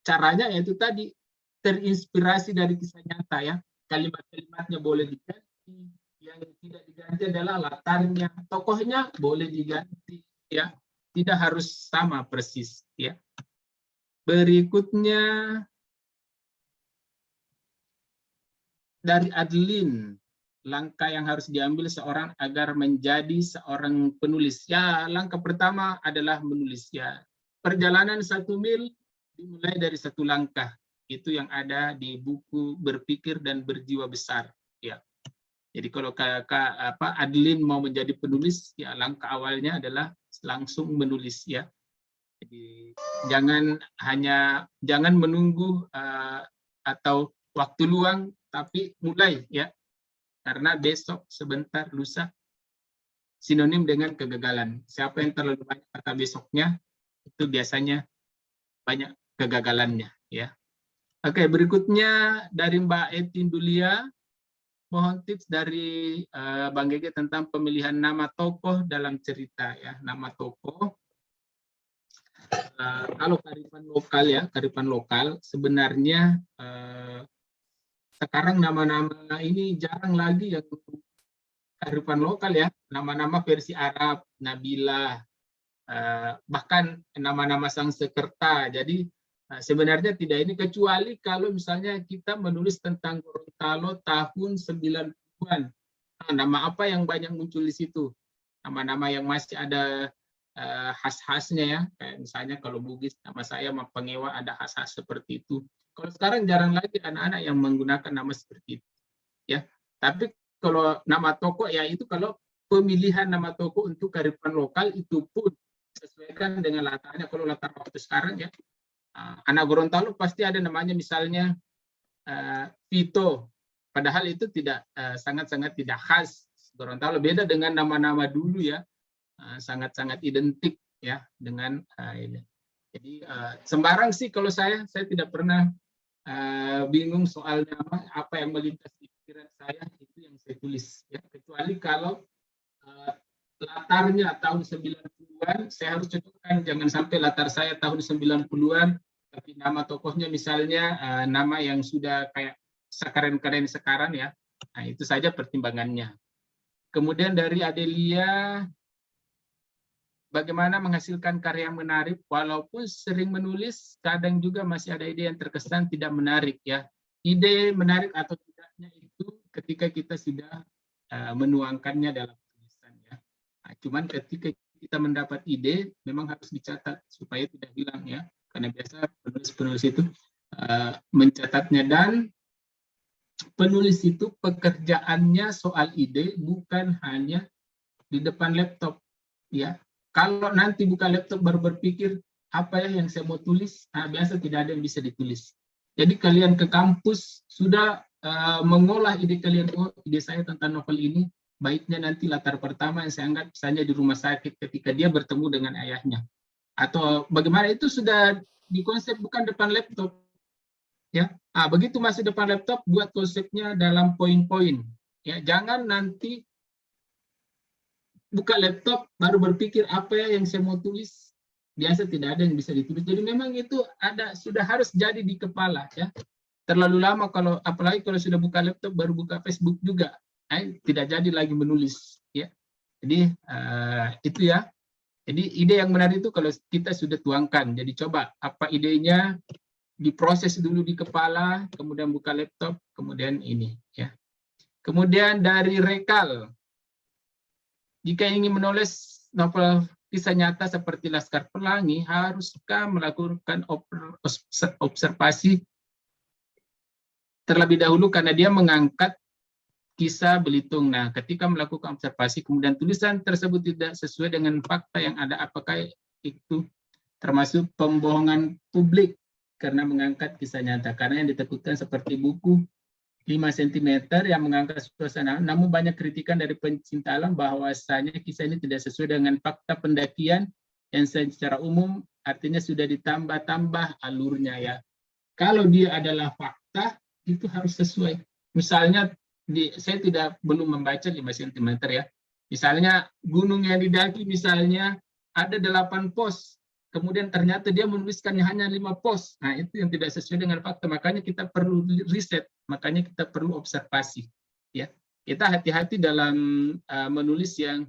S9: Caranya yaitu tadi terinspirasi dari kisah nyata ya. Kalimat-kalimatnya boleh diganti, yang tidak diganti adalah latarnya, tokohnya boleh diganti ya. Tidak harus sama persis ya. Berikutnya dari Adlin, langkah yang harus diambil seorang agar menjadi seorang penulis. Ya, langkah pertama adalah menulis ya. Perjalanan 1 mil dimulai dari 1 langkah. Itu yang ada di buku Berpikir dan Berjiwa Besar ya. Jadi kalau Adlin mau menjadi penulis ya, langkah awalnya adalah langsung menulis ya. Jadi jangan menunggu atau waktu luang, tapi mulai ya. Karena besok, sebentar, lusa sinonim dengan kegagalan. Siapa yang terlalu banyak kata besoknya, itu biasanya banyak kegagalannya ya. Oke, berikutnya dari Mbak Etin Dulia, mohon tips dari Bang Gege tentang pemilihan nama tokoh dalam cerita ya. Nama tokoh kalau kearifan lokal sebenarnya sekarang nama-nama ini jarang lagi yang kearifan lokal ya. Nama-nama versi Arab, Nabila, bahkan nama-nama Sangsekerta. Jadi sebenarnya tidak ini, kecuali kalau misalnya kita menulis tentang Gorontalo tahun 90-an. Nama apa yang banyak muncul di situ? Nama-nama yang masih ada khas-khasnya ya. Kayak misalnya kalau Bugis, nama saya Pengewa, ada khas-khas seperti itu. Kalau sekarang jarang lagi anak-anak yang menggunakan nama seperti itu. Ya. Tapi kalau nama toko ya itu kalau pemilihan nama toko untuk kearifan lokal itu pun sesuaikan dengan latarnya. Kalau latar waktu sekarang ya, anak Gorontalo pasti ada namanya misalnya Vito, padahal itu tidak sangat-sangat tidak khas Gorontalo, beda dengan nama-nama dulu ya, sangat-sangat identik ya dengan ini. Jadi sembarang sih kalau saya tidak pernah bingung soal nama, apa yang melintas di pikiran saya itu yang saya tulis ya, kecuali kalau latarnya tahun 90-an, saya harus cocokkan, jangan sampai latar saya tahun 90-an, tapi nama tokohnya misalnya nama yang sudah kayak keren-keren sekarang ya. Nah, itu saja pertimbangannya. Kemudian dari Adelia, bagaimana menghasilkan karya yang menarik, walaupun sering menulis, kadang juga masih ada ide yang terkesan tidak menarik ya. Ide menarik atau tidaknya itu ketika kita sudah menuangkannya dalam tulisan ya. Nah, cuman ketika kita mendapat ide, memang harus dicatat supaya tidak hilang ya. Karena biasa penulis-penulis itu mencatatnya, dan penulis itu pekerjaannya soal ide bukan hanya di depan laptop ya. Kalau nanti buka laptop baru berpikir apa ya yang saya mau tulis, biasa tidak ada yang bisa ditulis. Jadi kalian ke kampus sudah mengolah ide kalian, oh ide saya tentang novel ini, baiknya nanti latar pertama yang saya anggap misalnya di rumah sakit ketika dia bertemu dengan ayahnya. Atau bagaimana, itu sudah dikonsep bukan depan laptop. Ya, begitu masih depan laptop, buat konsepnya dalam poin-poin. Ya, jangan nanti buka laptop baru berpikir apa ya yang saya mau tulis. Biasa tidak ada yang bisa ditulis. Jadi memang itu sudah harus jadi di kepala ya. Terlalu lama kalau, apalagi kalau sudah buka laptop baru buka Facebook juga, tidak jadi lagi menulis ya. Jadi itu ya. Jadi ide yang benar itu kalau kita sudah tuangkan. Jadi coba apa idenya, diproses dulu di kepala, kemudian buka laptop, kemudian ini ya. Kemudian dari Rekal, jika ingin menulis novel kisah nyata seperti Laskar Pelangi, haruskah melakukan observasi terlebih dahulu karena dia mengangkat kisah Belitung. Nah, ketika melakukan observasi, kemudian tulisan tersebut tidak sesuai dengan fakta yang ada, apakah itu termasuk pembohongan publik karena mengangkat kisah nyata. Karena yang ditakutkan seperti buku 5 cm yang mengangkat suasana. Namun banyak kritikan dari pencinta alam bahwasanya kisah ini tidak sesuai dengan fakta pendakian yang secara umum artinya sudah ditambah-tambah alurnya ya. Kalau dia adalah fakta, itu harus sesuai. Misalnya, saya belum membaca 5 cm ya. Misalnya gunung yang didaki misalnya ada 8 pos, kemudian ternyata dia menuliskannya hanya 5 pos. Nah, itu yang tidak sesuai dengan fakta. Makanya kita perlu riset, makanya kita perlu observasi. Ya, kita hati-hati dalam menulis yang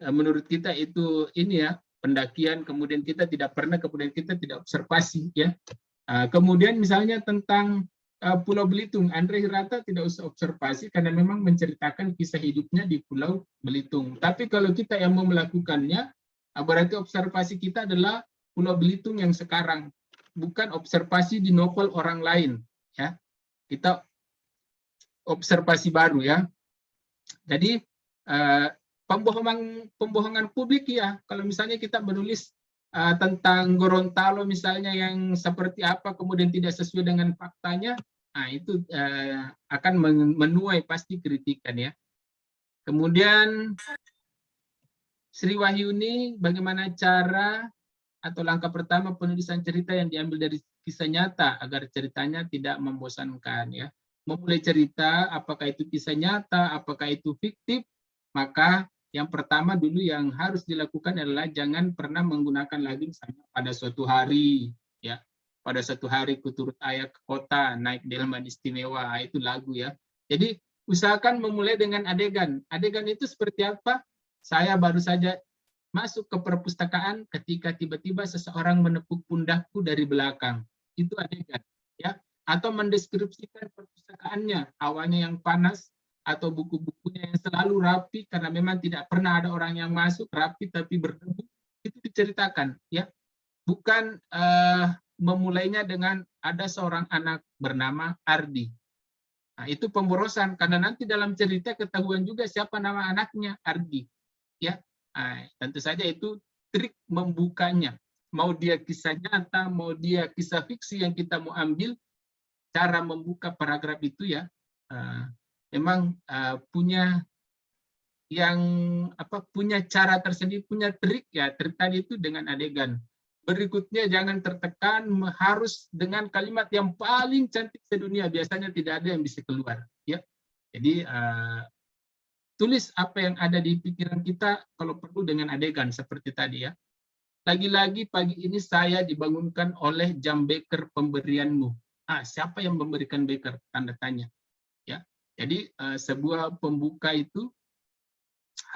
S9: menurut kita itu ini ya pendakian, kemudian kita tidak pernah, kemudian kita tidak observasi ya. Kemudian misalnya tentang Pulau Belitung, Andre Hirata tidak usah observasi karena memang menceritakan kisah hidupnya di Pulau Belitung. Tapi kalau kita yang mau melakukannya, berarti observasi kita adalah Pulau Belitung yang sekarang, bukan observasi di novel orang lain. Ya, kita observasi baru ya. Jadi pembohongan publik ya. Kalau misalnya kita menulis tentang Gorontalo misalnya yang seperti apa kemudian tidak sesuai dengan faktanya, nah itu akan menuai pasti kritikan ya. Kemudian Sri Wahyuni, bagaimana cara atau langkah pertama penulisan cerita yang diambil dari kisah nyata agar ceritanya tidak membosankan ya. Memulai cerita, apakah itu kisah nyata, apakah itu fiktif, maka yang pertama dulu yang harus dilakukan adalah jangan pernah menggunakan lagi misalnya pada suatu hari ya. Pada suatu hari kuturut ayah ke kota naik delman istimewa, itu lagu ya. Jadi usahakan memulai dengan adegan. Adegan itu seperti apa? Saya baru saja masuk ke perpustakaan ketika tiba-tiba seseorang menepuk pundakku dari belakang. Itu adegan ya. Atau mendeskripsikan perpustakaannya, awalnya yang panas, atau buku-bukunya yang selalu rapi karena memang tidak pernah ada orang yang masuk, rapi tapi berdebu, itu diceritakan ya. Bukan memulainya dengan ada seorang anak bernama Ardi. Nah, itu pemborosan karena nanti dalam cerita ketahuan juga siapa nama anaknya, Ardi ya. Nah, tentu saja itu trik membukanya, mau dia kisah nyata, mau dia kisah fiksi yang kita mau ambil, cara membuka paragraf itu ya memang punya cara tersendiri, punya trik ya. Trik tadi itu dengan adegan. Berikutnya jangan tertekan, harus dengan kalimat yang paling cantik sedunia, biasanya tidak ada yang bisa keluar ya. Jadi tulis apa yang ada di pikiran kita, kalau perlu dengan adegan seperti tadi ya. Lagi-lagi pagi ini saya dibangunkan oleh jam beker pemberianmu. Siapa yang memberikan beker? Tanda tanya ya. Jadi sebuah pembuka itu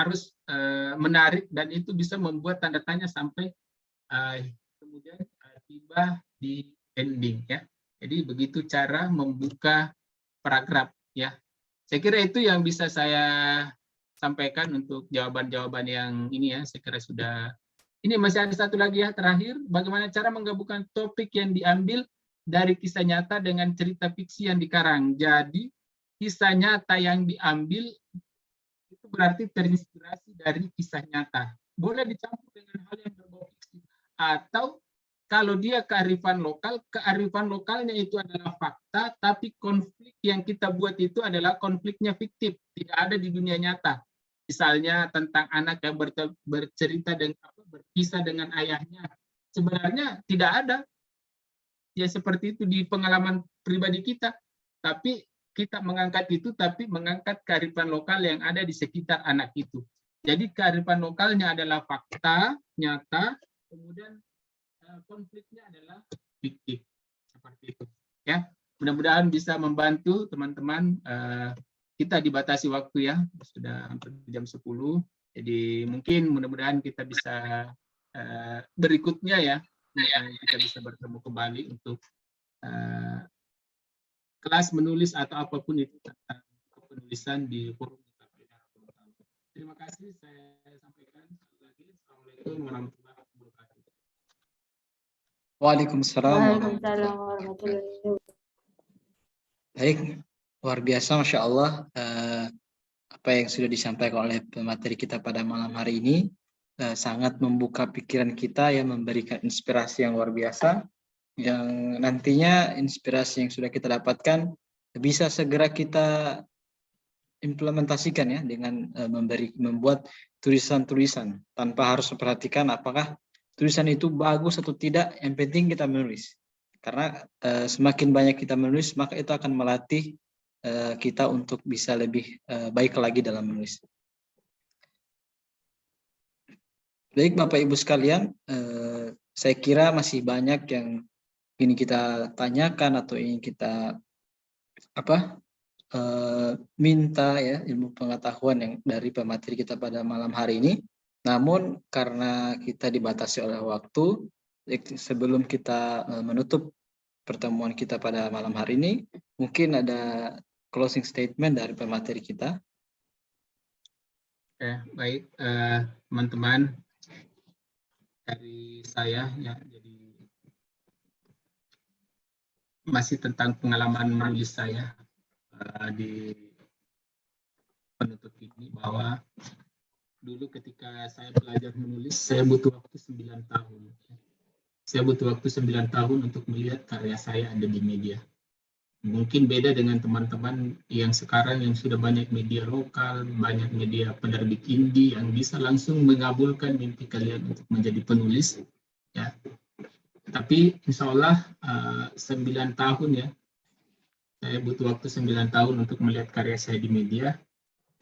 S9: harus menarik dan itu bisa membuat tanda tanya sampai kemudian tiba di ending ya. Jadi begitu cara membuka paragraf ya. Saya kira itu yang bisa saya sampaikan untuk jawaban-jawaban yang ini ya. Saya kira sudah. Ini masih ada satu lagi ya terakhir. Bagaimana cara menggabungkan topik yang diambil dari kisah nyata dengan cerita fiksi yang dikarang. Jadi kisah nyata yang diambil itu berarti terinspirasi dari kisah nyata. Boleh dicampur dengan hal yang berbau fiksi. Atau kalau dia kearifan lokalnya itu adalah fakta, tapi konflik yang kita buat itu adalah konfliknya fiktif, tidak ada di dunia nyata. Misalnya tentang anak yang bercerita berkisah dengan ayahnya. Sebenarnya tidak ada. Ya seperti itu di pengalaman pribadi kita. Tapi kita mengangkat itu, tapi mengangkat kearifan lokal yang ada di sekitar anak itu. Jadi kearifan lokalnya adalah fakta, nyata, kemudian konfliknya adalah fiktif. Seperti itu. Ya, mudah-mudahan bisa membantu teman-teman. Kita dibatasi waktu ya, sudah hampir jam 10. Jadi mungkin mudah-mudahan kita bisa berikutnya ya, kita bisa bertemu kembali untuk kelas menulis atau apapun itu tentang penulisan di forum. Terima kasih, saya sampaikan sekali lagi. Assalamualaikum warahmatullahi wabarakatuh.
S2: Waalaikumsalam.
S8: Waalaikumsalam warahmatullahi wabarakatuh.
S2: Baik, luar biasa, Masya Allah, apa yang sudah disampaikan oleh pemateri kita pada malam hari ini sangat membuka pikiran kita, yang memberikan inspirasi yang luar biasa, yang nantinya inspirasi yang sudah kita dapatkan bisa segera kita implementasikan ya dengan membuat tulisan-tulisan tanpa harus memperhatikan apakah tulisan itu bagus atau tidak, yang penting kita menulis. Karena semakin banyak kita menulis, maka itu akan melatih kita untuk bisa lebih baik lagi dalam menulis. Baik Bapak Ibu sekalian, saya kira masih banyak yang ingin kita tanyakan atau ingin kita minta ya ilmu pengetahuan yang dari pemateri kita pada malam hari ini. Namun karena kita dibatasi oleh waktu, sebelum kita menutup pertemuan kita pada malam hari ini, mungkin ada closing statement dari pemateri kita.
S9: Baik, teman-teman, dari saya ya, jadi masih tentang pengalaman menulis saya di penutup ini, bahwa dulu ketika saya belajar menulis, saya butuh waktu 9 tahun. Saya butuh waktu 9 tahun untuk melihat karya saya ada di media. Mungkin beda dengan teman-teman yang sekarang yang sudah banyak media lokal, banyak media penerbit indie yang bisa langsung mengabulkan mimpi kalian untuk menjadi penulis. Ya. Tapi insya Allah 9 tahun ya, saya butuh waktu 9 tahun untuk melihat karya saya di media.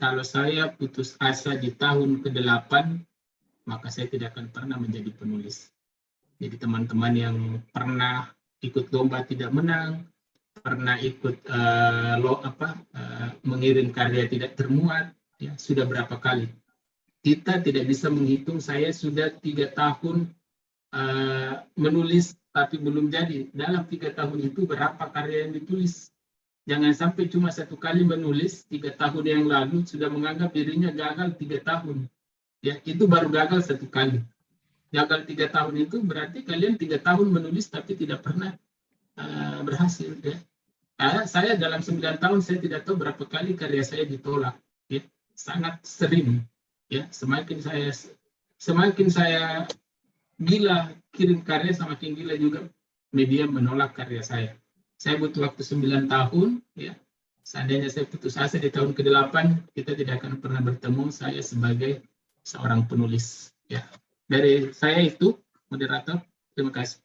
S9: Kalau saya putus asa di tahun ke-8, maka saya tidak akan pernah menjadi penulis. Jadi teman-teman yang pernah ikut lomba tidak menang, pernah ikut mengirim karya tidak termuat, ya sudah berapa kali. Kita tidak bisa menghitung, saya sudah 3 tahun menulis tapi belum jadi. Dalam 3 tahun itu berapa karya yang ditulis? Jangan sampai cuma 1 kali menulis 3 tahun yang lalu sudah menganggap dirinya gagal 3 tahun. Ya, itu baru gagal 1 kali. Gagal 3 tahun itu berarti kalian 3 tahun menulis tapi tidak pernah berhasil. Ya. Saya dalam 9 tahun saya tidak tahu berapa kali karya saya ditolak. Ya. Sangat sering. Ya, semakin saya gila kirim karya, semakin gila juga media menolak karya saya. Saya butuh waktu 9 tahun, ya. Seandainya saya putus asa di tahun ke-8, kita tidak akan pernah bertemu, saya sebagai seorang penulis. Ya. Dari saya itu, moderator, terima kasih.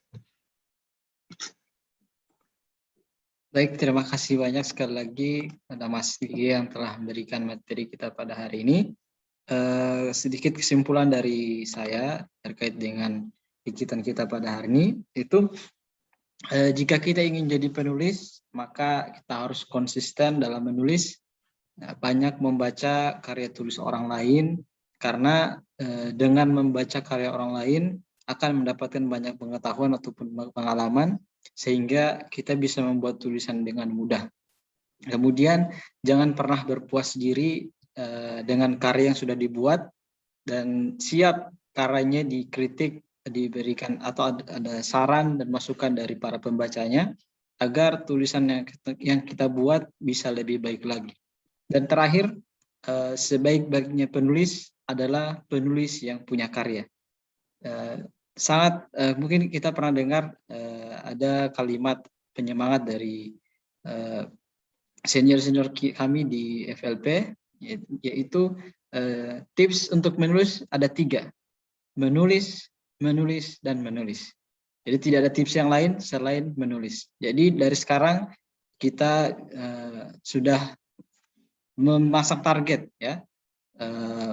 S2: Baik, terima kasih banyak sekali lagi pada Mas Gigi yang telah memberikan materi kita pada hari ini. Sedikit kesimpulan dari saya terkait dengan pikiran kita pada hari ini, itu jika kita ingin jadi penulis, maka kita harus konsisten dalam menulis, banyak membaca karya tulis orang lain, karena dengan membaca karya orang lain akan mendapatkan banyak pengetahuan ataupun pengalaman, sehingga kita bisa membuat tulisan dengan mudah. Kemudian jangan pernah berpuas diri dengan karya yang sudah dibuat, dan siap karyanya dikritik, diberikan atau ada saran dan masukan dari para pembacanya agar tulisan yang kita buat bisa lebih baik lagi. Dan terakhir, sebaik-baiknya penulis adalah penulis yang punya karya. Mungkin kita pernah dengar ada kalimat penyemangat dari senior-senior kami di FLP, yaitu tips untuk menulis ada 3: menulis, menulis, dan menulis. Jadi tidak ada tips yang lain selain menulis. Jadi dari sekarang kita sudah memasang target, ya,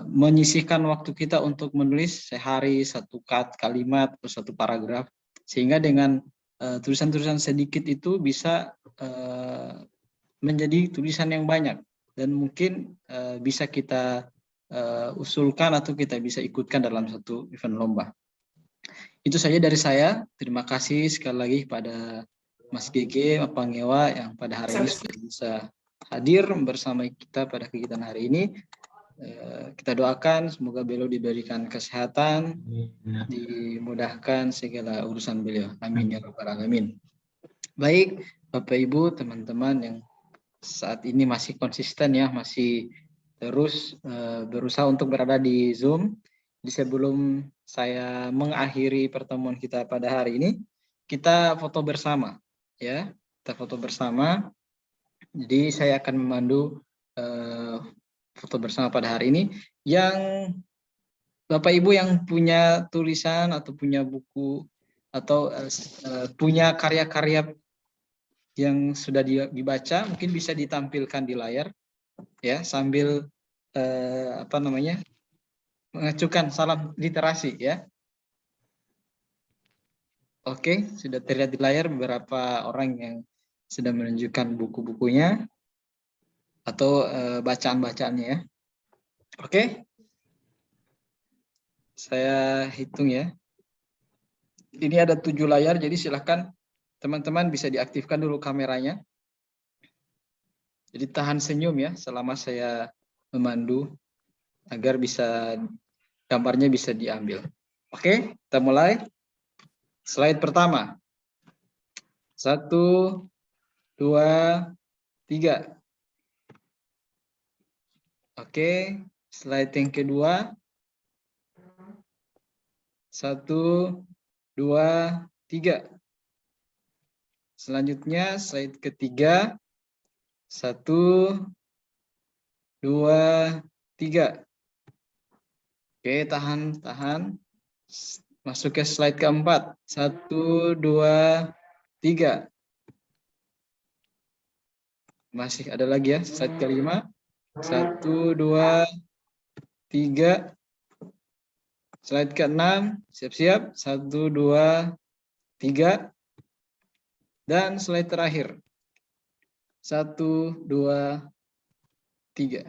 S2: menyisihkan waktu kita untuk menulis sehari 1 kalimat atau 1 paragraf, sehingga dengan tulisan-tulisan sedikit itu bisa menjadi tulisan yang banyak, dan mungkin bisa kita usulkan atau kita bisa ikutkan dalam 1 event lomba. Itu saja dari saya. Terima kasih sekali lagi pada Mas Gege, Pak Pangewa yang pada hari ini sudah bisa hadir bersama kita pada kegiatan hari ini. Kita doakan semoga beliau diberikan kesehatan, dimudahkan segala urusan beliau. Amin ya rabbal alamin. Baik, Bapak Ibu, teman-teman yang saat ini masih konsisten ya, masih terus berusaha untuk berada di Zoom. Di sebelum saya mengakhiri pertemuan kita pada hari ini, kita foto bersama ya. Kita foto bersama. Jadi saya akan memandu foto bersama pada hari ini. Yang Bapak Ibu yang punya tulisan atau punya buku atau punya karya-karya yang sudah dibaca, mungkin bisa ditampilkan di layar ya, sambil mengacukan salam literasi ya. Oke, sudah terlihat di layar beberapa orang yang sedang menunjukkan buku-bukunya atau bacaan-bacaannya ya. Oke, saya hitung ya. Ini ada 7 layar, jadi silahkan teman-teman bisa diaktifkan dulu kameranya. Jadi tahan senyum ya selama saya memandu agar bisa gambarnya bisa diambil. Oke, kita mulai. Slide pertama. 1, 2, 3. Oke, slide yang kedua. 1, 2, 3. Selanjutnya slide ketiga. 1, 2, 3. Oke, tahan. Masuk ke slide keempat. 1, 2, 3. Masih ada lagi ya, slide kelima. 1, 2, 3. Slide ke-6, siap-siap. 1, 2, 3. Dan slide terakhir. 1, 2, 3.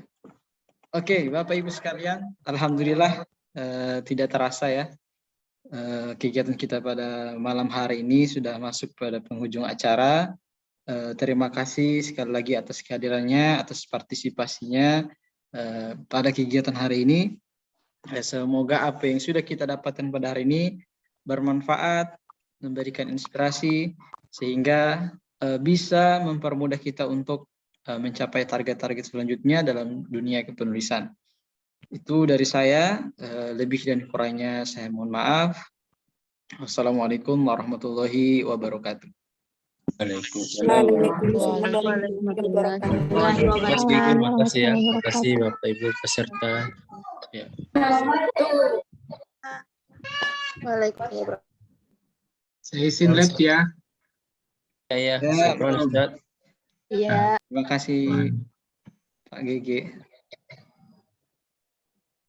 S2: Oke, Bapak Ibu sekalian, alhamdulillah tidak terasa ya. Kegiatan kita pada malam hari ini sudah masuk pada penghujung acara. Terima kasih sekali lagi atas kehadirannya, atas partisipasinya pada kegiatan hari ini. Semoga apa yang sudah kita dapatkan pada hari ini bermanfaat, memberikan inspirasi, sehingga bisa mempermudah kita untuk mencapai target-target selanjutnya dalam dunia kepenulisan. Itu dari saya, lebih dan kurangnya saya mohon maaf. Wassalamualaikum warahmatullahi wabarakatuh.
S3: Terima kasih ya, terima kasih Bapak Ibu peserta. Ya.
S8: Waalaikumsalam.
S9: Saya izin live ya.
S3: Ya, Ustaz.
S8: Iya.
S2: Terima kasih Pak GG.